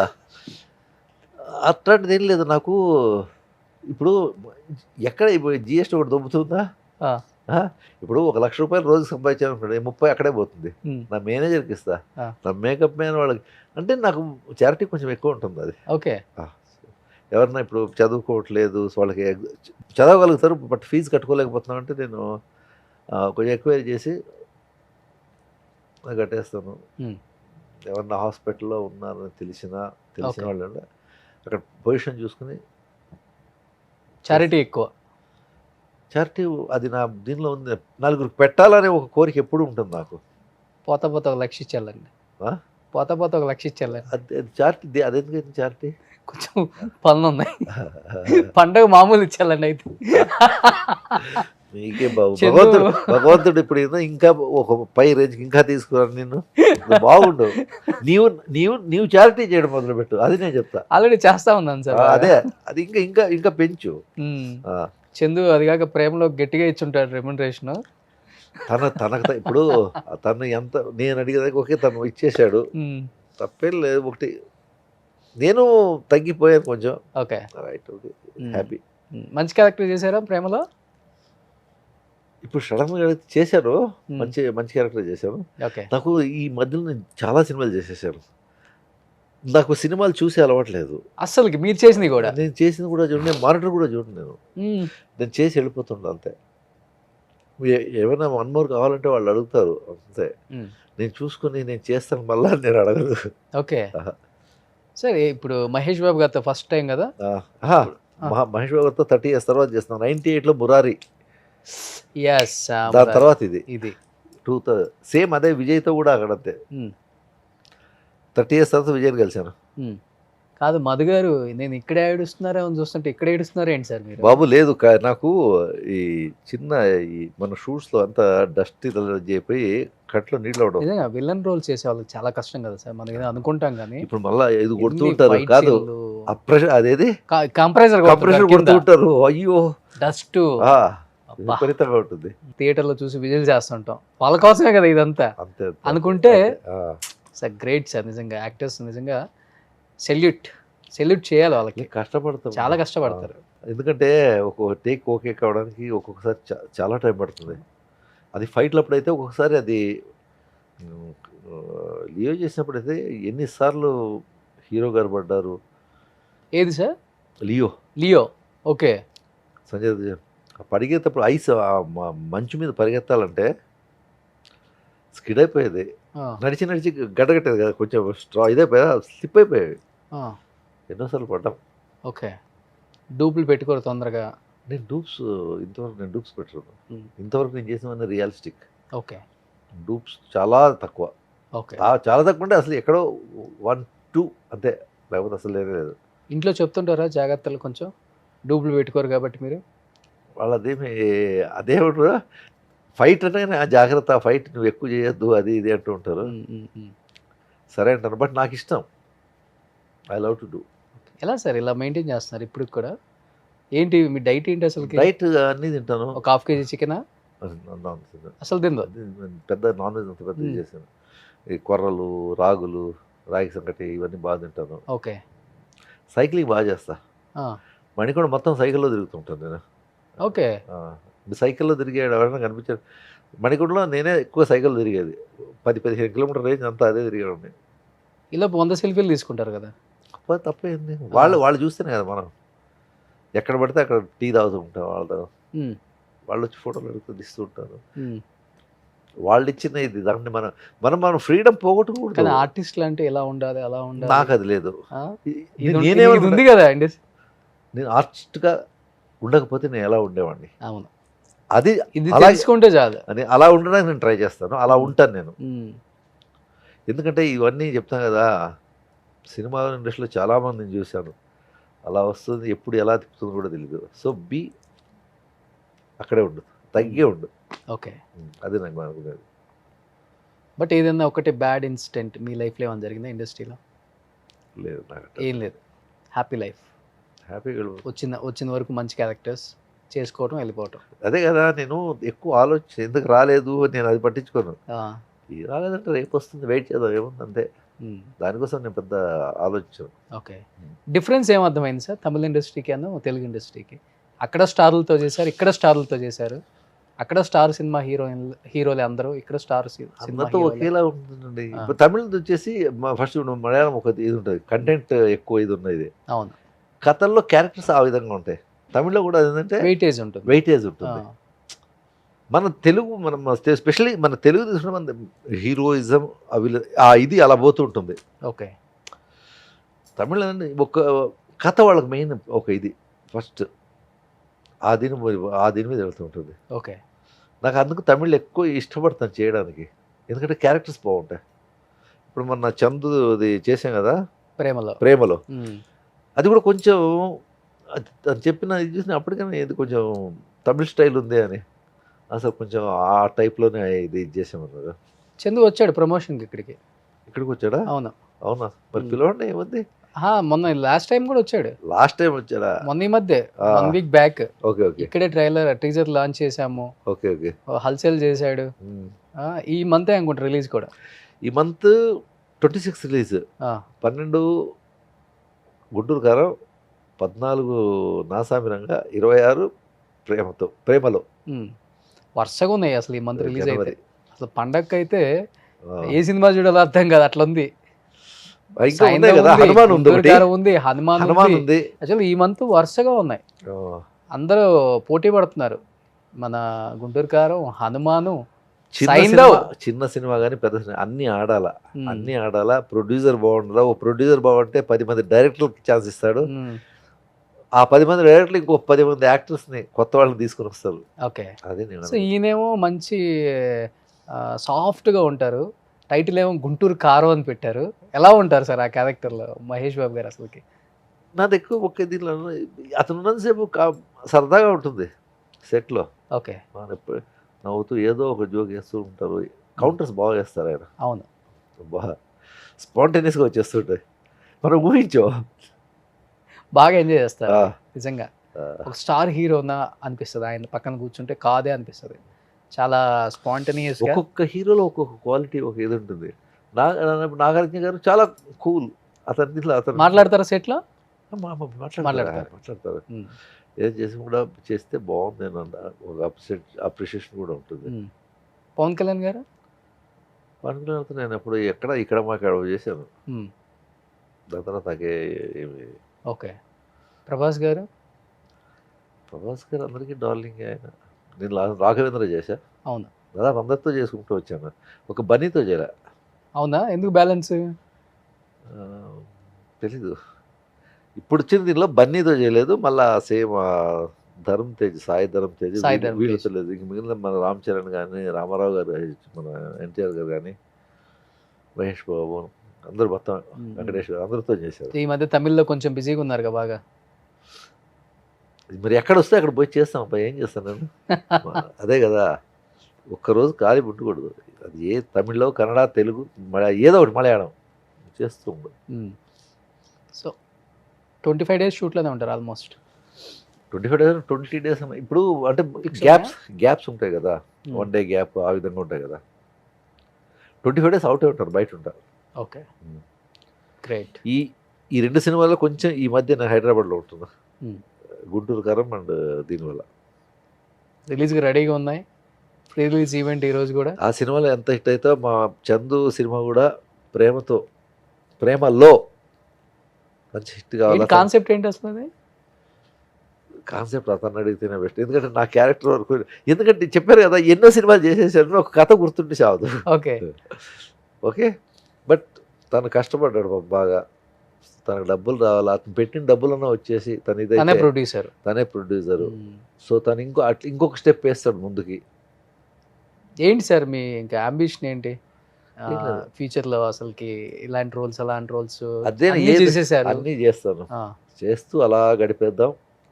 అట్లాంటిది ఏం లేదు నాకు. ఇప్పుడు ఎక్కడ ఇప్పుడు జిఎస్టీ ఒకటి దొబ్బుతుందా? ఇప్పుడు ₹1,00,000 రోజు సంపాదించాను అనుకోండి, 30 అక్కడే పోతుంది. నా మేనేజర్కి ఇస్తా, నా మేకప్ మ్యాన్ వాళ్ళకి. అంటే నాకు చారిటీ కొంచెం ఎక్కువ ఉంటుంది అది. ఓకే. ఎవరన్నా ఇప్పుడు చదువుకోవట్లేదు, సో వాళ్ళకి చదవగలుగుతారు బట్ ఫీజు కట్టుకోలేకపోతున్నాం అంటే నేను కొంచెం ఎంక్వైరీ చేసి కట్టేస్తాను. ఎవరన్నా హాస్పిటల్లో ఉన్నారని తెలిసిన వాళ్ళు అక్కడ పొజిషన్ చూసుకుని చారిటీ ఎక్కువ. చారిటీ అది నా దీనిలో ఉంది. నలుగురికి పెట్టాలనే ఒక కోరిక ఎప్పుడు ఉంటుంది నాకు. పోత పోత ₹1,00,000 ఇచ్చేయాలండి. పోత పోత ₹1,00,000 ఇచ్చేయాలండి. అది చారిటీ. అదెందుకైతే చారిటీ? కొంచెం పనులు ఉన్నాయి. పండగ మామూలు ఇచ్చేయాలండి అయితే. మీకే బాబు భగవంతుడు ఇప్పుడు ఏదో ఇంకా ఒక పై రేంజ్కి ఇంకా తీసుకున్నాను నిన్ను. బాగుండు. నీవు చారిటీ చేయడం మొదలుపెట్టు. అది నేను చెప్తా. ఆల్రెడీ చేస్తా ఉన్నాను సార్. అదే అది ఇంకా ఇంకా ఇంకా పెంచు. చందు అది కాక ప్రేమలో గట్టిగా ఇచ్చుంటాడు రెమ్యునరేషన్. తనకు ఇప్పుడు తను ఎంత నేను అడిగేదాకా ఓకే తను ఇచ్చేసాడు, తప్పేం లేదు. ఒకటి నేను తగ్గిపోయాను కొంచెం. Okay, right, okay, happy. మంచి క్యారెక్టర్ చేశారా ప్రేమలో? ఇప్పుడు సడన్గా చేశాను, మంచి క్యారెక్టర్ చేశాను. నాకు ఈ మధ్యలో నేను చాలా సినిమాలు చేసేసాను. నాకు సినిమాలు చూసి అలవాట్లేదు అసలు. మీరు చేసింది కూడా? నేను చేసింది కూడా చూడండి, నేను మానిటర్ కూడా చూడండి. నేను చేసి వెళ్ళిపోతుండే అంతే. ఏమైనా 1 more కావాలంటే వాళ్ళు అడుగుతారు అంతే. నేను చూసుకుని నేను చేస్తాను, మళ్ళా నేను అడగదు. ఓకే. సరే, ఇప్పుడు మహేష్ బాబు గారితో ఫస్ట్ టైం కదా? మహేష్ బాబు గారితో 30 years తర్వాత చేస్తున్నాను. 98లో మురారి, దాని తర్వాత ఇది 2000 సేమ్ అదే. విజయ్తో కూడా అక్కడ అంతే. 30 years తర్వాత విజయ్ని కలిశాను. కాదు మధు గారు, నేను ఇక్కడే ఏడుస్తున్నారా అని చూస్తుంటే ఇక్కడ ఏడుస్తున్నారా ఏంటి సార్ మీరు? బాబు లేదు, నాకు ఈ చిన్న ఈ మన షూట్స్లో అంతా డస్ట్ చెప్పి కట్లో నీళ్ళు అవడం. నిజంగా విలన్ రోల్ చేసే వాళ్ళకి చాలా కష్టం కదా సార్. మనం ఏదో అనుకుంటాం కానీ ఇప్పుడు మళ్ళీ ఇది కొడుతూ ఉంటారు. కాదు, అదేది కంప్రెసర్ కొడుతూ ఉంటారు. అయ్యో, డస్ట్ విపరీతంగా ఉంటుంది. థియేటర్లో చూసి విజిల్ చేస్తుంటాం. వాళ్ళ కోసమే కదా ఇదంతా అంతే అనుకుంటే. సార్ గ్రేట్ సార్, నిజంగా యాక్టర్స్ నిజంగా సెల్యూట్ చేయాలి. వాళ్ళకి కష్టపడతారు, చాలా కష్టపడతారు. ఎందుకంటే ఒక టేక్ ఓకే కావడానికి ఒక్కొక్కసారి చాలా టైం పడుతుంది. అది ఫైట్లప్పుడు అయితే ఒక్కొక్కసారి అది లియో చేసినప్పుడు అయితే ఎన్నిసార్లు హీరో గారు పడ్డారు. ఏది సార్? లియో. ఓకే. సంజయ్ పరిగెత్తప్పుడు ఐస్ మంచు మీద పరిగెత్తాలంటే స్కిడ్ అయిపోయేది. నడిచి గడ్డగట్టేది కదా, కొంచెం ఇదైపోయా, స్లిప్ అయిపోయేవి. ఎన్నోసార్లు పడ్డాం. ఓకే. డూప్లు పెట్టుకోరు తొందరగా? నేను డూప్స్ పెట్టాను. ఇంతవరకు నేను చేసిన రియలిస్టిక్. ఓకే. డూప్స్ చాలా తక్కువ. ఓకే. చాలా తక్కువ అంటే అసలు ఎక్కడో 1-2 అంతే, లేకపోతే అసలు లేదు. ఇంట్లో చెప్తుంటారా జాగ్రత్తలు కొంచెం, డూప్లు పెట్టుకోరు కాబట్టి మీరు? వాళ్ళదేమి అదేమంటారు, ఫైట్ అంటే జాగ్రత్త, ఫైట్ నువ్వు ఎక్కువ చేయొద్దు, అది ఇది అంటూ ఉంటారు. సరే అంటారు, బట్ నాకు ఇష్టం. I love to do. ఎలా సార్ ఇలా మెయింటైన్ చేస్తున్నారు ఇప్పుడు కూడా? ఏంటి మీ డైట్ ఏంటి అసలు? డైట్ అన్నీ తింటాను. ఒక 1/2 kg చికెనా? అసలు తిందో? పెద్ద నాన్ వెజ్ అంత పెద్ద చేశాను. ఈ కొర్రలు, రాగులు, రాగి సంగటి ఇవన్నీ బాగా తింటాను. ఓకే. సైక్లింగ్ బాగా చేస్తా. మణికొండ మొత్తం సైకిల్లో తిరుగుతుంటాను నేను. ఓకే. సైకిల్లో తిరిగాడు ఎవరైనా కనిపించాడు. మణికొండలో నేనే ఎక్కువ సైకిల్ తిరిగేది. 10-15 కిలోమీటర్ రేంజ్ అంతా అదే తిరిగాడు. ఇలా 100 సెల్ఫీలు తీసుకుంటారు కదా? తప్పేంది, వాళ్ళు చూస్తేనే కదా. మనం ఎక్కడ పడితే అక్కడ టీ తాగుతూ ఉంటాం వాళ్ళతో. వాళ్ళు వచ్చి ఫోటోలు అడుగుతూ తీస్తూ ఉంటారు. వాళ్ళు ఇచ్చిన ఇది దాన్ని మనం ఫ్రీడమ్ పోగొట్టుకుంటాం. కానీ ఆర్టిస్టులు అంటే ఎలా ఉండాలి, అలా ఉండాలి. నాకు అది లేదు. ఉంది కదా అండి. నేను ఆర్టిస్ట్గా ఉండకపోతే నేను ఎలా ఉండేవాడిని. అవును, అది ఇది తెలుసుకుంటే చాలు. అని అలా ఉండడానికి నేను ట్రై చేస్తాను. అలా ఉంటాను నేను. ఎందుకంటే ఇవన్నీ చెప్తాను కదా, సినిమా ఇండస్ట్రీలో చాలామందిని చూశాను, అలా వస్తుంది, ఎప్పుడు ఎలా తిప్పుతుందో కూడా తెలియదు. సో బి అక్కడే ఉండు, తగ్గే ఉండు. ఓకే. అదే నాకు అనుకునేది. బట్ ఏదైనా ఒకటి బ్యాడ్ ఇన్సిడెంట్ మీ లైఫ్లో ఏమైనా జరిగిందా ఇండస్ట్రీలో? లేదు, నాకు ఏం లేదు, హ్యాపీ లైఫ్. హ్యాపీగా వచ్చిన వరకు మంచి క్యారెక్టర్స్ చేసుకోవటం, వెళ్ళిపోవటం. అదే కదా, నేను ఎక్కువ ఆలోచన ఎందుకు రాలేదు నేను అది పట్టించుకోను. ఈ రాలేదంటే రేపు వస్తుంది, వెయిట్ చేద్దాం, ఏముంది అంతే. దానికోసం నేను పెద్ద ఆలోచించాను. ఓకే. డిఫరెన్స్ ఏం అర్థమైంది సార్ తమిళ ఇండస్ట్రీకి అను తెలుగు ఇండస్ట్రీకి? అక్కడ స్టార్లతో చేశారు, ఇక్కడ స్టార్లతో చేశారు. అక్కడ స్టార్ సినిమా హీరోలే అందరూ, ఇక్కడ స్టార్ సినిమా అందరితో ఒకేలా ఉంటుందండి. ఇప్పుడు తమిళది వచ్చేసి ఫస్ట్ మలయాళం ఒక ఇది ఉంటుంది, కంటెంట్ ఎక్కువ ఇది ఉన్నది. అవును, కథల్లో క్యారెక్టర్స్ ఆ విధంగా ఉంటాయి. తమిళ్లో కూడా ఏంటంటే వెయిటేజ్ ఉంటుంది. మన తెలుగు, మనం స్పెషల్లీ మన తెలుగు తీసుకున్న మన హీరోయిజం అవి ఇది అలా పోతూ ఉంటుంది. ఓకే. తమిళ ఒక కథ వాళ్ళకి మెయిన్ ఒక ఇది ఫస్ట్ ఆ దీని మీద వెళ్తూ ఉంటుంది. ఓకే. నాకు అందుకు తమిళ్ ఎక్కువ ఇష్టపడతాను చేయడానికి, ఎందుకంటే క్యారెక్టర్స్ బాగుంటాయి. ఇప్పుడు మొన్న చందుది చేసాం కదా ప్రేమలో, అది కూడా కొంచెం అది చెప్పిన ఇది చూసిన అప్పటికైనా ఇది కొంచెం తమిళ్ స్టైల్ ఉంది అని, అసలు కొంచెం ఆ టైప్లోనే ఇది చేసామన్నారు. చందు వచ్చాడు ప్రమోషన్కి ఇక్కడికి వచ్చాడా? అవునా, మరి పిలవండి, ఏముంది. మొన్న లాస్ట్ టైం కూడా వచ్చాడు. లాస్ట్ టైం వచ్చాడా? మొన్న ఈ మధ్య 1 వీక్ బ్యాక్. Okay okay. ఇక్కడే టీజర్ లాంచ్ చేసాము. Okay okay. హల్చల్ చేశాడు. ఈ మంత్ అనుకుంటా రిలీజ్ కూడా. ఈ మంత్ 26 రిలీజ్, 12 గుంటూరు కారం, 14 నాసామిరంగా, 26 ప్రేమలో. వరుసగా ఉన్నాయి అసలు ఈ మంత్ రిలీజ్ అయితే. అసలు పండగకి అయితే ఏ సినిమా చూడాలో అర్థం కాదు, అట్లా ఉంది. హనుమాన్ ఉంది. అసలు ఈ మంత్ వరుసగా ఉన్నాయి, అందరూ పోటీ పడుతున్నారు. మన గుంటూరు కారం, హనుమాను, చిన్న సినిమా కానీ పెద్ద సినిమా అన్ని ఆడాలా. ప్రొడ్యూసర్ బాగుండాలా. ఓ ప్రొడ్యూసర్ బాగుంటే 10 మంది డైరెక్టర్కి ఛాన్స్ ఇస్తాడు. ఆ 10 మంది డైరెక్టర్లు ఇంకో 10 మంది యాక్టర్స్ని కొత్త వాళ్ళని తీసుకుని వస్తారు. ఓకే. అదే నేను. సో ఈయనేమో మంచి సాఫ్ట్గా ఉంటారు, టైటిల్ ఏమో గుంటూరు కారం అని పెట్టారు. ఎలా ఉంటారు సార్ ఆ క్యారెక్టర్లో మహేష్ బాబు గారు? అసలుకి నాది ఎక్కువ ఒకే దీనిలో అతను ఉన్నంతసేపు సరదాగా ఉంటుంది సెట్లో. ఓకే. ఎప్పుడు నవ్వుతూ ఏదో ఒక జోక్ వేస్తూ ఉంటారు. కౌంటర్స్ బాగా వేస్తారు ఆయన. అవును, బాగా స్పాంటేనియస్గా వచ్చేస్తుంటాయి. మనం ఊహించో బాగా ఎంజాయ్ చేస్తారు నిజంగా. ఒక స్టార్ హీరోనా అనిపిస్తుంది, ఆయన పక్కన కూర్చుంటే కాదే అనిపిస్తుంది. చాలా స్పాంటేనియస్. ఒక్కొక్క హీరోలో ఒక్కొక్క క్వాలిటీ ఒక ఇది ఉంటుంది. నాగార్జున గారు చాలా కూల్. అతను మాట్లాడతారా సెట్లో? మాట్లాడతారు. ఏం చేసి కూడా చేస్తే బాగుంది అని ఒక అప్రిషియేషన్ కూడా ఉంటుంది. పవన్ కళ్యాణ్ గారు నేను ఎప్పుడు ఇక్కడ మాకు చేశాను. దాని తర్వాత ఏమి. ఓకే. ప్రభాస్ గారు అందరికీ డార్లింగ్ ఆయన. నేను రాఘవేంద్ర చేశా. అవును, దాదాపు అందరితో చేసుకుంటూ వచ్చాను, ఒక బన్నీతో చేయలే. అవునా, ఎందుకు బ్యాలెన్స్ తెలీదు. ఇప్పుడు వచ్చిన దీనిలో బన్నీతో చేయలేదు, మళ్ళీ సేమ్ సాయి ధరమ్ తేజ్ వీళ్ళతో లేదు. ఇంక మిగిలిన మన రామ్ చరణ్ కానీ, రామారావు గారు, మన ఎన్టీఆర్ గారు కానీ, మహేష్ బాబు, అందరూ మొత్తం వెంకటేష్ గారు అందరితో చేశారు. ఈ మధ్య తమిళ్లో కొంచెం బిజీగా ఉన్నారు కదా బాగా. మరి ఎక్కడ వస్తే అక్కడ పోయి చేస్తాం అబ్బా, ఏం చేస్తాను నేను. అదే కదా, ఒక్కరోజు ఖాళీ పుట్టకూడదు. అది ఏ తమిళ్లో, కన్నడ, తెలుగు, ఏదో ఒకటి మలయాళం చేస్తూ ఉండదు. సో 25 days షూట్లోనే ఉంటారు ఆల్మోస్ట్. 25 days 20 days ఇప్పుడు అంటే గ్యాప్స్ ఉంటాయి కదా, 1 day గ్యాప్ ఆ విధంగా ఉంటాయి కదా. 25 days అవుటే ఉంటారు, బయట ఉంటారు. Okay, great. ఈ 2 సినిమాల్లో కొంచెం ఈ మధ్య నేను హైదరాబాద్లో ఉంటున్నా, గుంటూరు కారం అండ్ దీనివల్ల. రిలీజ్కి రెడీగా ఉన్నాయి, ప్రీ రిలీజ్ ఈవెంట్ ఈరోజు కూడా. ఆ సినిమాలో ఎంత హిట్ అయితే మా చందు సినిమా కూడా ప్రేమలో మంచి హిట్ కావాలి. కాన్సెప్ట్ ఏంటి అసలు? కాన్సెప్ట్ అతను అడిగితేనే బెస్ట్, ఎందుకంటే నా క్యారెక్టర్ వరకు, ఎందుకంటే చెప్పారు కదా ఎన్నో సినిమాలు చేసేసాడు, ఒక కథ గుర్తుంటే చావదు. ఓకే. బట్ తను కష్టపడ్డాడు బాగా, తనకు డబ్బులు రావాలి, అతను పెట్టిన డబ్బులన్నా వచ్చేసి తనే ప్రొడ్యూసరు. సో తను ఇంకొక స్టెప్ వేస్తాడు ముందుకి. ఏంటి సార్ మీ ఇంకా అంబిషన్ ఏంటి? ఫ్యూచర్లో అసలుకి ఇలాంటి రోల్స్ అలాంటి రోల్స్ అదే చేసేసారు. అన్నీ చేస్తాను, చేస్తూ అలా గడిపేద్దాం,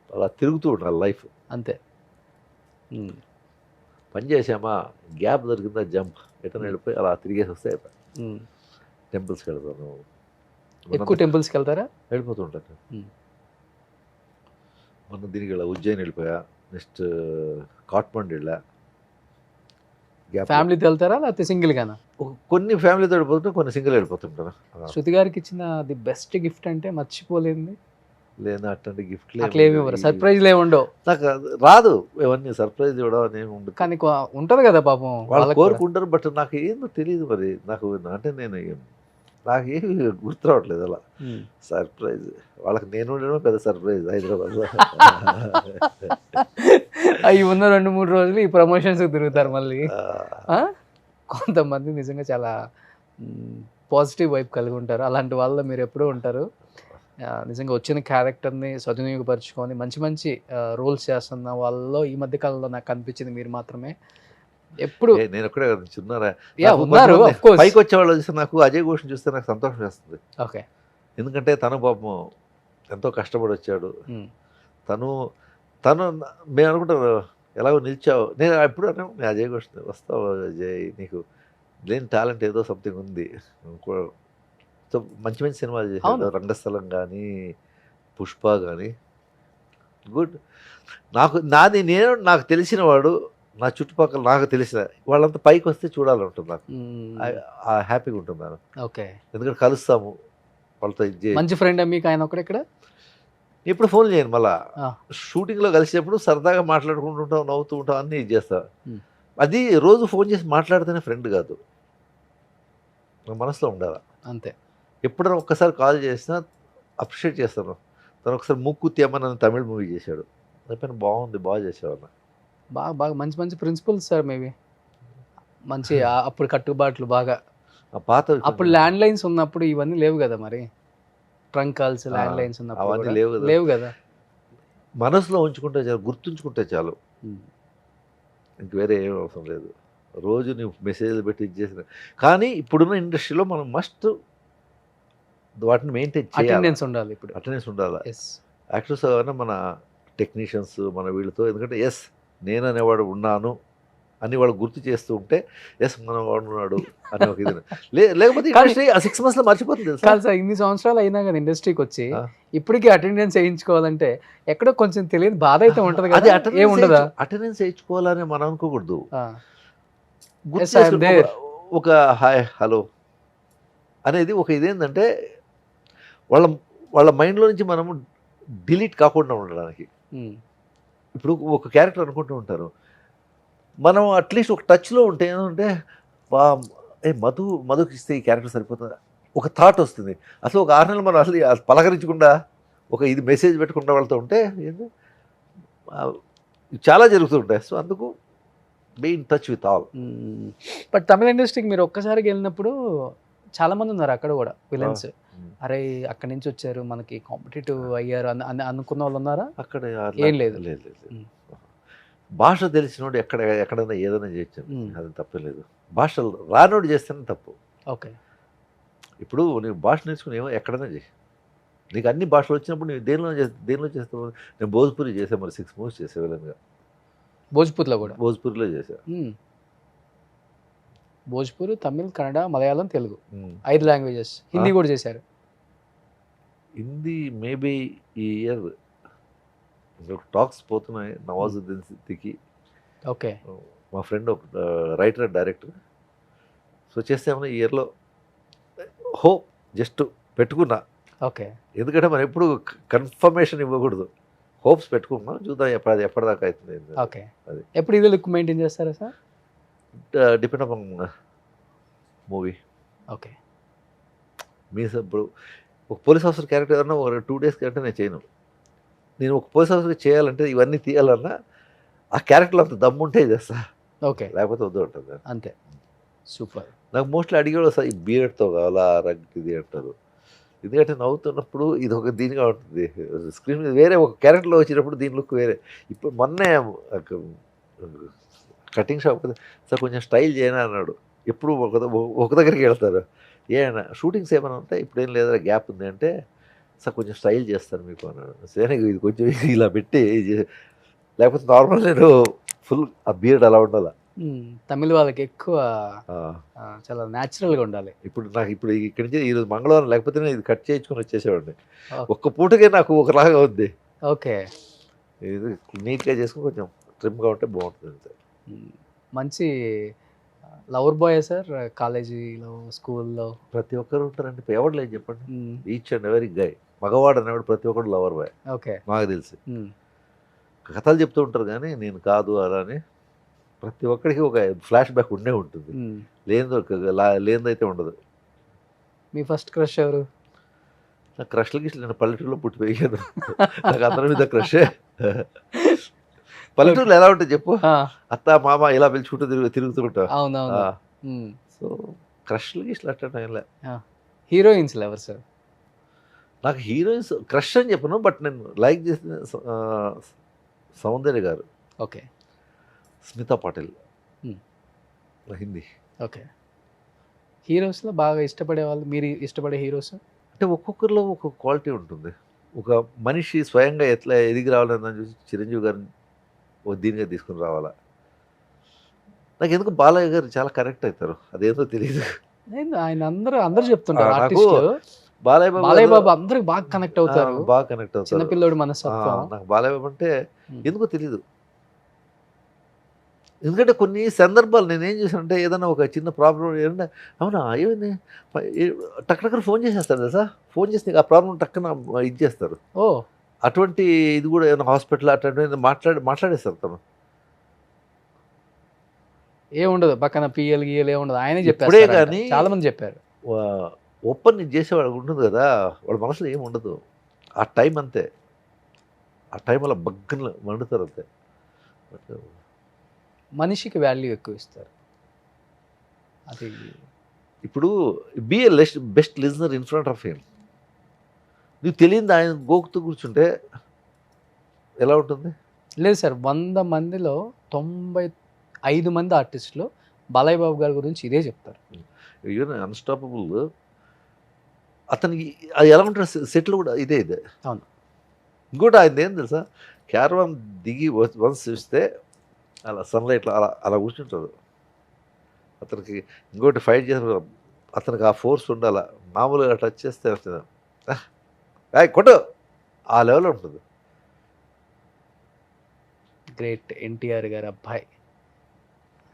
అలా తిరుగుతూ ఉండాలి లైఫ్ అంతే. పని చేసామా, గ్యాప్ దొరికిందా జంప్, ఎటన్నా వెళ్ళిపోయి అలా తిరిగేసి వస్తే టెంపుల్స్కి వెళ్తాను. ఎక్కువ టెంపుల్స్కి వెళ్తారా? వెళ్ళిపోతూ ఉంటాను. మొన్న దీనికి వెళ్ళా, ఉజ్జయిని వెళ్ళిపోయా, నెక్స్ట్ కాట్మండ్ వెళ్ళా. ఫ్యామిలీతో వెళ్తారా లేకపోతే సింగిల్ గానా? కొన్ని ఫ్యామిలీతో వెళ్ళిపోతుంటే కొన్ని సింగిల్ వెళ్ళిపోతుంటాను. శృతి గారికి ఇచ్చిన ది బెస్ట్ గిఫ్ట్ అంటే మర్చిపోలేంది? లేదా అట్లాంటి గిఫ్ట్ సర్ప్రైజ్లు ఏమి ఉండవు, నాకు రాదు ఇవన్నీ సర్ప్రైజ్ ఇవ్వడం అనేమి ఉండదు. కానీ ఉంటది కదా పాపం, వాళ్ళు కోరుకుంటారు. బట్ నాకు ఏందో తెలియదు మరి, నాకు అంటే నాకేమి గుర్తు రావట్లేదు అలా సర్ప్రైజ్. వాళ్ళకి నేను ఉండడం పెద్ద సర్ప్రైజ్ హైదరాబాద్లో. అవి ఉన్న 2-3 రోజులు ఈ ప్రమోషన్స్ తిరుగుతారు మళ్ళీ. కొంతమంది నిజంగా చాలా పాజిటివ్ వైపు కలిగి ఉంటారు, అలాంటి వాళ్ళు మీరు ఎప్పుడూ ఉంటారు. నిజంగా వచ్చిన క్యారెక్టర్ని సద్వినియోగపరచుకొని మంచి మంచి రోల్స్ చేస్తున్న వాళ్ళలో ఈ మధ్య కాలంలో నాకు అనిపించింది మీరు మాత్రమే. ఎప్పుడు నేను ఎక్కడే చిన్నారా ఉన్నారు, పైకి వచ్చే వాళ్ళు చూస్తే నాకు అజయ్ ఘోష్ని చూస్తే నాకు సంతోషం వేస్తుంది. ఓకే, ఎందుకంటే తను పాపం ఎంతో కష్టపడి వచ్చాడు. తను మేము అనుకుంటారు ఎలాగో నిలిచావు. నేను ఎప్పుడు అన్నా నేను అజయ్ ఘోష్ వస్తావు అజయ్, నీకు లేని టాలెంట్ ఏదో సంథింగ్ ఉంది. సో మంచి మంచి సినిమాలు చేశాడు, రంగస్థలం కానీ పుష్ప కానీ గుడ్. నాకు తెలిసిన వాడు, నా చుట్టుపక్కల నాకు తెలిసిన వాళ్ళంతా పైకి వస్తే చూడాలంటుంది నాకు, హ్యాపీగా ఉంటుంది నాకు. ఓకే, ఎందుకంటే కలుస్తాము వాళ్ళతో. మంచి ఫ్రెండ్ మీకు ఆయన ఒకటి ఇక్కడ. ఇప్పుడు ఫోన్ చేయను, మళ్ళా షూటింగ్లో కలిసేప్పుడు సరదాగా మాట్లాడుకుంటుంటాం, నవ్వుతూ ఉంటాం, అన్నీ ఇది చేస్తా. అది రోజు ఫోన్ చేసి మాట్లాడితేనే ఫ్రెండ్ కాదు, నా మనసులో ఉండాలి అంతే. ఎప్పుడైనా ఒక్కసారి కాల్ చేసినా అప్రిషియేట్ చేస్తాను. తను ఒకసారి మూక్కుత్తి అమ్మ తమిళ మూవీ చేశాడు, అయిపోయిన బాగుంది, బాగా చేసేవాడు. బాగా మంచి మంచి ప్రిన్సిపల్స్ సార్ మేబీ, మంచి అప్పుడు కట్టుబాట్లు బాగా. పాత అప్పుడు ల్యాండ్ లైన్స్ ఉన్నప్పుడు ఇవన్నీ లేవు కదా, మరి ట్రంక్ కాల్స్ ల్యాండ్ లైన్స్ ఉన్నప్పుడు అవన్నీ లేవు కదా. మనసులో ఉంచుకుంటే చాలు, గుర్తుంచుకుంటే చాలు, ఇంక వేరే ఏం అవసరం లేదు. రోజు నువ్వు మెసేజ్లు పెట్టి ఇచ్చేసిన. కానీ ఇప్పుడున్న ఇండస్ట్రీలో మనం మస్ట్ వాటిని మెయింటైన్ చేయాలి, అటెండెన్స్ ఉండాలి. ఇప్పుడు అటెండెన్స్ ఉండాలి. యాక్టర్స్ అయినా మన టెక్నీషియన్స్ మన వీళ్ళతో, ఎందుకంటే ఎస్ నేను అనేవాడు ఉన్నాను అని వాళ్ళు గుర్తు చేస్తూ ఉంటే ఎస్ మన వాడు ఉన్నాడు అని ఒక ఇది. లేకపోతే ఇండస్ట్రీ 6 monthsలో మర్చిపోతుంది. కాదు సార్, ఇన్ని సంవత్సరాలు అయినా కదా ఇండస్ట్రీకి వచ్చి ఇప్పటికీ అటెండెన్స్ వేయించుకోవాలంటే ఎక్కడో కొంచెం తెలియని బాధ అయితే ఉంటుంది కదా. ఏముండదా? అటెండెన్స్ వేయించుకోవాలని మనం అనుకోకూడదు. ఒక హాయ్ హలో అనేది ఒక ఇదేంటంటే వాళ్ళ మైండ్లో నుంచి మనము డిలీట్ కాకుండా ఉండడానికి. ఇప్పుడు ఒక క్యారెక్టర్ అనుకుంటూ ఉంటారు, మనం అట్లీస్ట్ ఒక టచ్లో ఉంటే ఏంటంటే మధుకి ఇస్తే ఈ క్యారెక్టర్ సరిపోతుంది ఒక థాట్ వస్తుంది. అసలు ఒక 6 నెలలు మనం అసలు పలకరించకుండా ఒక ఇది మెసేజ్ పెట్టకుండా వాళ్ళతో ఉంటే ఏంటి చాలా జరుగుతుంటాయి. సో అందుకు be in touch with all. But Tamil ఇండస్ట్రీకి మీరు ఒక్కసారికి వెళ్ళినప్పుడు చాలా మంది ఉన్నారు అక్కడ కూడా విలన్స్, అరే అక్కడి నుంచి వచ్చారు మనకి కాంపిటేటివ్ అయ్యారు అనుకున్న వాళ్ళు ఉన్నారా? అక్కడ ఏం లేదు. భాష తెలిసినోడు ఎక్కడైనా ఏదైనా చేయొచ్చు, అది తప్పలేదు. భాషలు రానోడు చేస్తేనే తప్పు. ఓకే, ఇప్పుడు నీకు భాష నేర్చుకుని ఏమో ఎక్కడైనా చేయి, నీకు అన్ని భాషలు వచ్చినప్పుడు నువ్వు దేనిలో చేస్తావు. నేను భోజ్పూరి చేసాను, మరి 6 movies చేసే విలన్గా. భోజ్పూరిలో చేశా. భోజ్పూరి, తమిళ్, కన్నడ, మలయాళం, తెలుగు 5 లాంగ్వేజెస్. హిందీ కూడా చేశారు. హిందీ మేబీ ఈ ఇయర్ టాక్స్ పోతున్నాయి. నవాజుద్దీన్ సిద్దికి, ఓకే, మా ఫ్రెండ్ ఒక రైటర్ డైరెక్టర్. సో చేస్తే ఏమన్నా ఈ ఇయర్లో హోప్ జస్ట్ పెట్టుకున్నా. ఓకే, ఎందుకంటే మనం ఎప్పుడు కన్ఫర్మేషన్ ఇవ్వకూడదు, హోప్స్ పెట్టుకున్నాం, చూద్దాం ఎప్పటిదాకా అవుతుంది. ఓకే, అది ఎప్పుడు ఇదే లుక్ మెయింటైన్ చేస్తారా sir? Depend upon movie. Okay, means ఇప్పుడు ఒక పోలీస్ ఆఫీసర్ క్యారెక్టర్ ఏదన్నా ఒక 2 days కంటే నేను చేయను. నేను ఒక పోలీస్ ఆఫీసర్గా చేయాలంటే ఇవన్నీ తీయాలన్నా ఆ క్యారెక్టర్లో అంత దమ్ము ఉంటే చేస్తా. ఓకే, లేకపోతే వద్దు ఉంటుంది అంతే. సూపర్. నాకు మోస్ట్లీ అడిగేవాడు సార్ ఈ బియర్డ్తో కావాలా రగ్ ఇది అంటారు. ఎందుకంటే నవ్వుతున్నప్పుడు ఇది ఒక దీనిగా ఉంటుంది, స్క్రీన్ మీద వేరే ఒక క్యారెక్టర్లో వచ్చినప్పుడు దీని లుక్ వేరే. ఇప్పుడు మొన్నే కటింగ్ షాప్ సార్ కొంచెం స్టైల్ చేయనా అన్నాడు. ఎప్పుడు ఒక దగ్గరికి వెళ్తారు. ఏమైనా షూటింగ్స్ ఏమైనా ఉంటే ఇప్పుడేం లేదా గ్యాప్ ఉంది అంటే, సార్ కొంచెం స్టైల్ చేస్తాను మీకు అన్నాడు. సరే ఇది కొంచెం ఇలా పెట్టి లేకపోతే నార్మల్ నేను ఫుల్ ఆ బియర్డ్ అలా ఉండాలి. తమిళ వాళ్ళకి ఎక్కువ చాలా న్యాచురల్గా ఉండాలి. ఇప్పుడు నాకు ఇప్పుడు ఇక్కడి నుంచి ఈరోజు మంగళవారం లేకపోతే నేను ఇది కట్ చేయించుకొని వచ్చేసేవాడిని. ఒక్క పూటకే నాకు ఒకలాగా ఉంది. ఓకే, ఇది నీట్గా చేసుకుని కొంచెం ట్రిమ్గా ఉంటే బాగుంటుంది అంతే. మంచి లవర్ బాయ్ సార్ కాలేజీలో స్కూల్లో? ప్రతి ఒక్కరు ఉంటారండి, ఎవరు లేదు చెప్పండి. ఈచ్ అండ్ ఎవరీ గై, మగవాడు అనేవాడు ప్రతి ఒక్కడు లవర్ బాయ్. ఓకే, నాకు తెలిసి కథలు చెప్తూ ఉంటారు కానీ నేను కాదు అలా అని. ప్రతి ఒక్కడికి ఒక ఫ్లాష్ బ్యాక్ ఉండే ఉంటుంది, లేనిదైతే ఉండదు. మీ ఫస్ట్ క్రష్ ఎవరు? నాకు క్రష్లకి నేను పల్లెటూరులో పుట్టి పెరిగాను. నాకు అందరి మీద క్రషే. పల్లెటూరులో ఎలా ఉంటుంది చెప్పు, అత్త మామ ఇలా పిలుచుకుంటూ తిరుగుతుంటా. అవునవును. సో క్రష్లకి ఇట్లా అట్లా. హీరోయిన్స్ ఎవరు సార్? నాకు హీరోయిన్స్ క్రష్ అని చెప్పను, బట్ నేను లైక్ చేసిన సౌందర్య గారు, ఓకే, స్మితా పాటిల్, హిందీ. ఓకే, హీరోస్లో బాగా ఇష్టపడే వాళ్ళు, మీరు ఇష్టపడే హీరోస్? అంటే ఒక్కొక్కరిలో ఒక్కొక్క క్వాలిటీ ఉంటుంది. ఒక మనిషి స్వయంగా ఎట్లా ఎదిగి రావాలని చూసి చిరంజీవి గారిని దీనిగా తీసుకుని రావాలా. నాకు ఎందుకు బాలయ్య గారు చాలా కనెక్ట్ అవుతారు, అదేందో తెలియదు. ఆయన అందరూ చెప్తుంటారు ఆర్టిస్టులు, బాలయ్య బాబు అందరికి బాగా కనెక్ట్ అవుతారు, బాగా కనెక్ట్ అవుతారు. చిన్నపిల్లోడు మనస్తత్వం. నాకు బాలయ్య బాబు అంటే ఎందుకో తెలీదు. ఎందుకంటే కొన్ని సందర్భాలు నేను ఏం చేశానంటే, ఏదైనా ఒక చిన్న ప్రాబ్లం ఏమన్నా అవునా ఏమైంది టక్కన ఫోన్ చేసేస్తారు కదా సార్, ఫోన్ చేస్తే ఆ ప్రాబ్లం టక్కన ఇది చేస్తారు. ఓ, అటువంటి ఇది కూడా ఏమైనా హాస్పిటల్ అట్లాంటివి మాట్లాడేస్తారు తను. ఏముండదు పక్కన పిఎల్ గిఎల్ ఏముండదు, ఆయనే ఇప్పుడే చెప్పారు కానీ చాలా మంది చెప్పారు. ఓపెన్ ఇది చేసేవాడు ఉంటుంది కదా, వాడి మనసులో ఏమి ఉండదు. ఆ టైం అంతే, ఆ టైం అలా బగ్గన మండుతారు అంతే. మనిషికి వాల్యూ ఎక్కువ ఇస్తారు. అది ఇప్పుడు be a best listener in front of him. నీకు తెలియదు ఆయన గోకుతూ కూర్చుంటే ఎలా ఉంటుంది? లేదు సార్, 100 మందిలో 95 మంది ఆర్టిస్టులు బాలయ్య బాబు గారి గురించి ఇదే చెప్తారు. ఈవెన్ అన్స్టాపబుల్ అతనికి అది ఎలా ఉంటుంది, సెటిల్ కూడా ఇదే. అవును. ఇంకోటి ఆయన ఏం తెలుసా, క్యారవాన్ దిగి వన్స్ చూస్తే అలా సన్లైట్లో అలా కూర్చుంటాడు. అతనికి ఇంకోటి ఫైట్ చేసిన అతనికి ఆ ఫోర్స్ ఉండాల, మామూలుగా టచ్ చేస్తే కొట్టు ఆ లెవెల్లో ఉంటుంది. గ్రేట్ ఎన్టీఆర్ గారు అబ్బాయి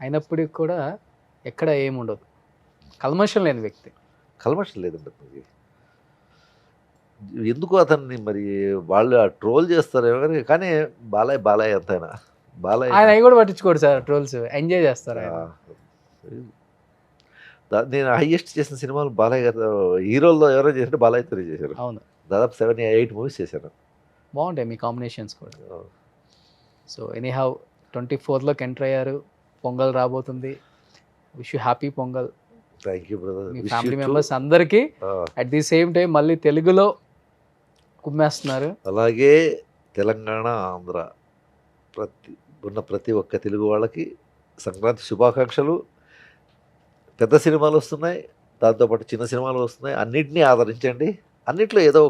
అయినప్పటికీ కూడా ఎక్కడ ఏముండదు, కల్మషం లేని వ్యక్తి. కల్మషం లేదండి అతనికి. ఎందుకు అతన్ని మరి వాళ్ళు ట్రోల్ చేస్తారేమో కానీ బాలయ్య అంతైనా బాలయ్య ఆయన అవి కూడా పట్టించుకోడు సార్, ట్రోల్స్ ఎంజాయ్ చేస్తారు. నేను హైయెస్ట్ చేసిన సినిమాలు బాలయ్య గారు, హీరోల్లో ఎవరో చేసినట్టు బాలయ్యతో చేశారు. అవును, దాదాపు 7-8 మూవీస్ చేశాను. బాగుంటాయి మీ కాంబినేషన్స్ కూడా. సో ఎనీహౌ 24లోకి ఎంటర్ అయ్యారు, పొంగల్ రాబోతుంది. Wish you happy pongal. Thank you brother. Me family members అందరికీ అట్ ది సేమ్ టైం మళ్ళీ తెలుగులో కుమ్మేస్తున్నారు. అలాగే తెలంగాణ, ఆంధ్ర ప్రతి ఒక్క తెలుగు వాళ్ళకి సంక్రాంతి శుభాకాంక్షలు. పెద్ద సినిమాలు వస్తున్నాయి, దాంతోపాటు చిన్న సినిమాలు వస్తున్నాయి. అన్నింటినీ ఆదరించండి. అన్నిట్లో ఏదో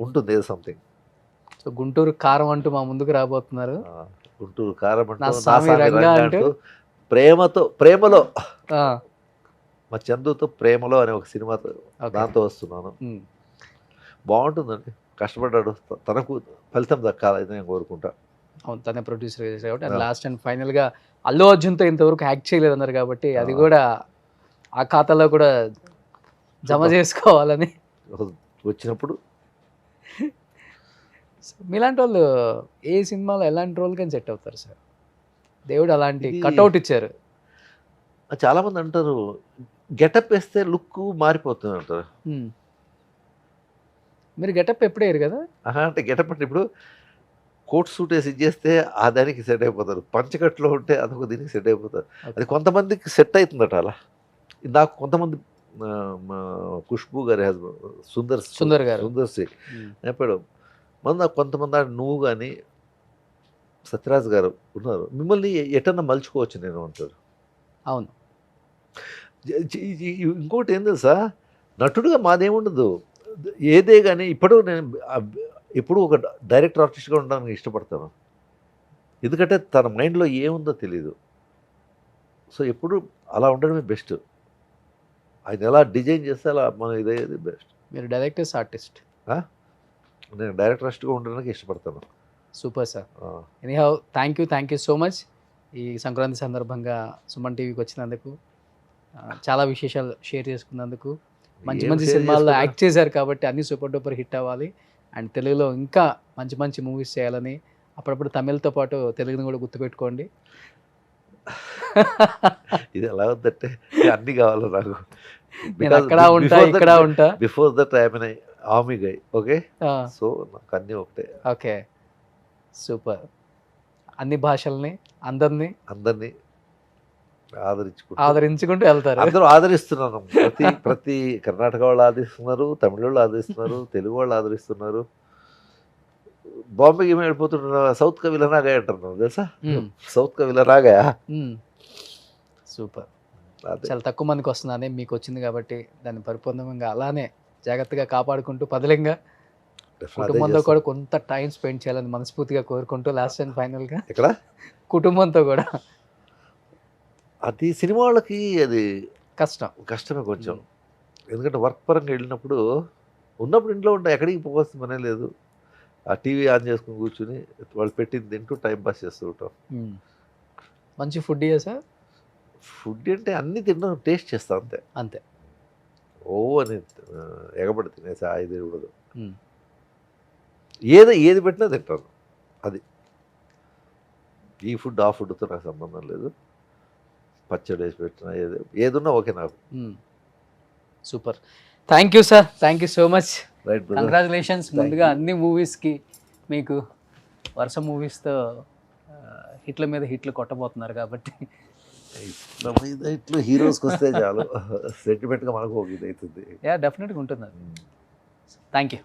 ఉంటుంది, ఏదో సంథింగ్. సో గుంటూరు కారం అంటూ మా ముందుకు రాబోతున్నారు. గుంటూరు కారం నా స్వామి రంగా అంటూ ప్రేమలో మా చందుతో ప్రేమలో అనే ఒక సినిమాతో దాంతో వస్తున్నాను. బాగుంటుందండి, కష్టపడ్డాడు, తనకు ఫలితం దక్కాలని నేను కోరుకుంటా. అవును, తనే ప్రొడ్యూసర్ చేశారు కాబట్టి. అండ్ లాస్ట్ అండ్ ఫైనల్గా అల్లు అర్జున్తో ఇంతవరకు యాక్ట్ చేయలేదన్నారు కాబట్టి అది కూడా ఆ ఖాతాలో కూడా జమ చేసుకోవాలని వచ్చినప్పుడు. మీలాంటి వాళ్ళు ఏ సినిమాలో ఎలాంటి రోల్ కానీ సెట్ అవుతారు సార్. దేవుడు అలాంటి కట్అవుట్ ఇచ్చారు. చాలామంది అంటారు గెటప్ వేస్తే లుక్ మారిపోతుంది అంటారు. మీరు గెటప్ ఎప్పుడు వేయరు కదా? అంటే గెటప్ అంటే ఇప్పుడు కోట్ సూట్ వేసి ఇచ్చేస్తే ఆ దానికి సెట్ అయిపోతారు, పంచకట్లో ఉంటే అదొక దీనికి సెట్ అయిపోతారు. అది కొంతమందికి సెట్ అవుతుందట. అలా నాకు కొంతమంది ఖుష్బూ గారి హస్బెండ్ సుందర్సి చెప్పాడు, మన నాకు కొంతమంది నువ్వు కానీ సత్యరాజ్ గారు ఉన్నారు, మిమ్మల్ని ఎటన్నా మలుచుకోవచ్చు నేను అంటాడు. అవును, ఇంకోటి ఏం తెలుసా, నటుడుగా మాదేముండదు, ఏదే కానీ ఇప్పుడు నేను ఎప్పుడు ఒక డైరెక్టర్ ఆర్టిస్ట్గా ఉండడానికి ఇష్టపడతాను. ఎందుకంటే తన మైండ్లో ఏముందో తెలియదు. సో ఎప్పుడు అలా ఉండడమే బెస్ట్. ఆయన ఎలా డిజైన్ చేస్తే అలా మనం ఇదయ్యేది బెస్ట్. మీరు డైరెక్టర్స్ ఆర్టిస్ట్. నేను డైరెక్టర్ ఆర్టిస్ట్గా ఉండడానికి ఇష్టపడతాను. Super sir. Anyhow thank you so much. ఈ సంక్రాంతి సందర్భంగా సుమన్ టీవీకి వచ్చినందుకు, చాలా విశేషాలు షేర్ చేసుకున్నందుకు, మంచి ఏం మంచి share సినిమాల్లో చేసుకున్నా? యాక్ట్ చేశారు కాబట్టి అన్ని సూపర్ డూపర్ హిట్ అవ్వాలి అండ్ తెలుగులో ఇంకా మంచి మంచి మూవీస్ చేయాలని, అప్పుడప్పుడు తమిళ్తో పాటు తెలుగుని కూడా గుర్తుపెట్టుకోండి. ఇది ఎలా ఉందంటే అన్నీ కావాలి నాకు. నేను అక్కడ ఉంటా ఇక్కడ ఉంటా. Before that I'm army guy. Okay, so నాకు అన్నీ ఒకటే. Okay, super. అన్ని భాషల్ని అందరినీ అందరినీ ఆదరించుకుంటూ వెళ్తారు. అందరూ ఆదరిస్తున్నాను. ప్రతి కర్ణాటక వాళ్ళు ఆదరిస్తున్నారు, తమిళ వాళ్ళు ఆదరిస్తున్నారు, తెలుగు వాళ్ళు ఆదరిస్తున్నారు. బాంబేకి ఏమి వెళ్ళిపోతున్నారు, సౌత్ కా విలనాగా అంటున్నారు తెలుసా. సౌత్ కా విలనాగా. సూపర్. చాలా తక్కువ మందికి వస్తుందని మీకు వచ్చింది కాబట్టి దాన్ని పరిపూర్ణంగా అలానే జాగ్రత్తగా కాపాడుకుంటూ పదిలంగా కుటుంబంతో కూడా కొంత టైం స్పెండ్ చేయాలని మనస్ఫూర్తిగా కోరుకుంటూ లాస్ట్ అండ్ ఫైనల్గా ఇక్కడ కుటుంబంతో కూడా అది సినిమా వాళ్ళకి అది కష్టమే కొంచెం. ఎందుకంటే వర్క్ పరంగా వెళ్ళినప్పుడు ఉన్నప్పుడు ఇంట్లో ఉంటా, ఎక్కడికి పోవాల్సిన పనే లేదు. ఆ టీవీ ఆన్ చేసుకుని కూర్చుని వాళ్ళు పెట్టింది తింటూ టైం పాస్ చేస్తూ ఉంటాం. మంచి ఫుడ్ ఇయ్యా సార్. ఫుడ్ అంటే అన్నీ తిన్నాం, టేస్ట్ చేస్తాం అంతే. అంతే. ఓ అని ఎగబడి తినేసి ఇది ఉండదు. మ్మ్. ఏది పెట్టినా తింటాను. అది ఈ ఫుడ్ ఆ ఫుడ్తో నాకు సంబంధం లేదు. పచ్చడి వేసి పెట్టినా ఏదున్నా ఓకే నాకు. Super. Thank you sir, thank you so much. Right brother. Congratulations ముందుగా అన్ని మూవీస్కి. మీకు వరుస మూవీస్తో హిట్ల మీద హిట్లు కొట్టబోతున్నారు కాబట్టి ఇట్లా హీరోస్కి వస్తే చాలు, సెంటిమెంట్గా మనకు ఒక ఇది అవుతుంది. డెఫినెట్గా ఉంటుంది. Thank you.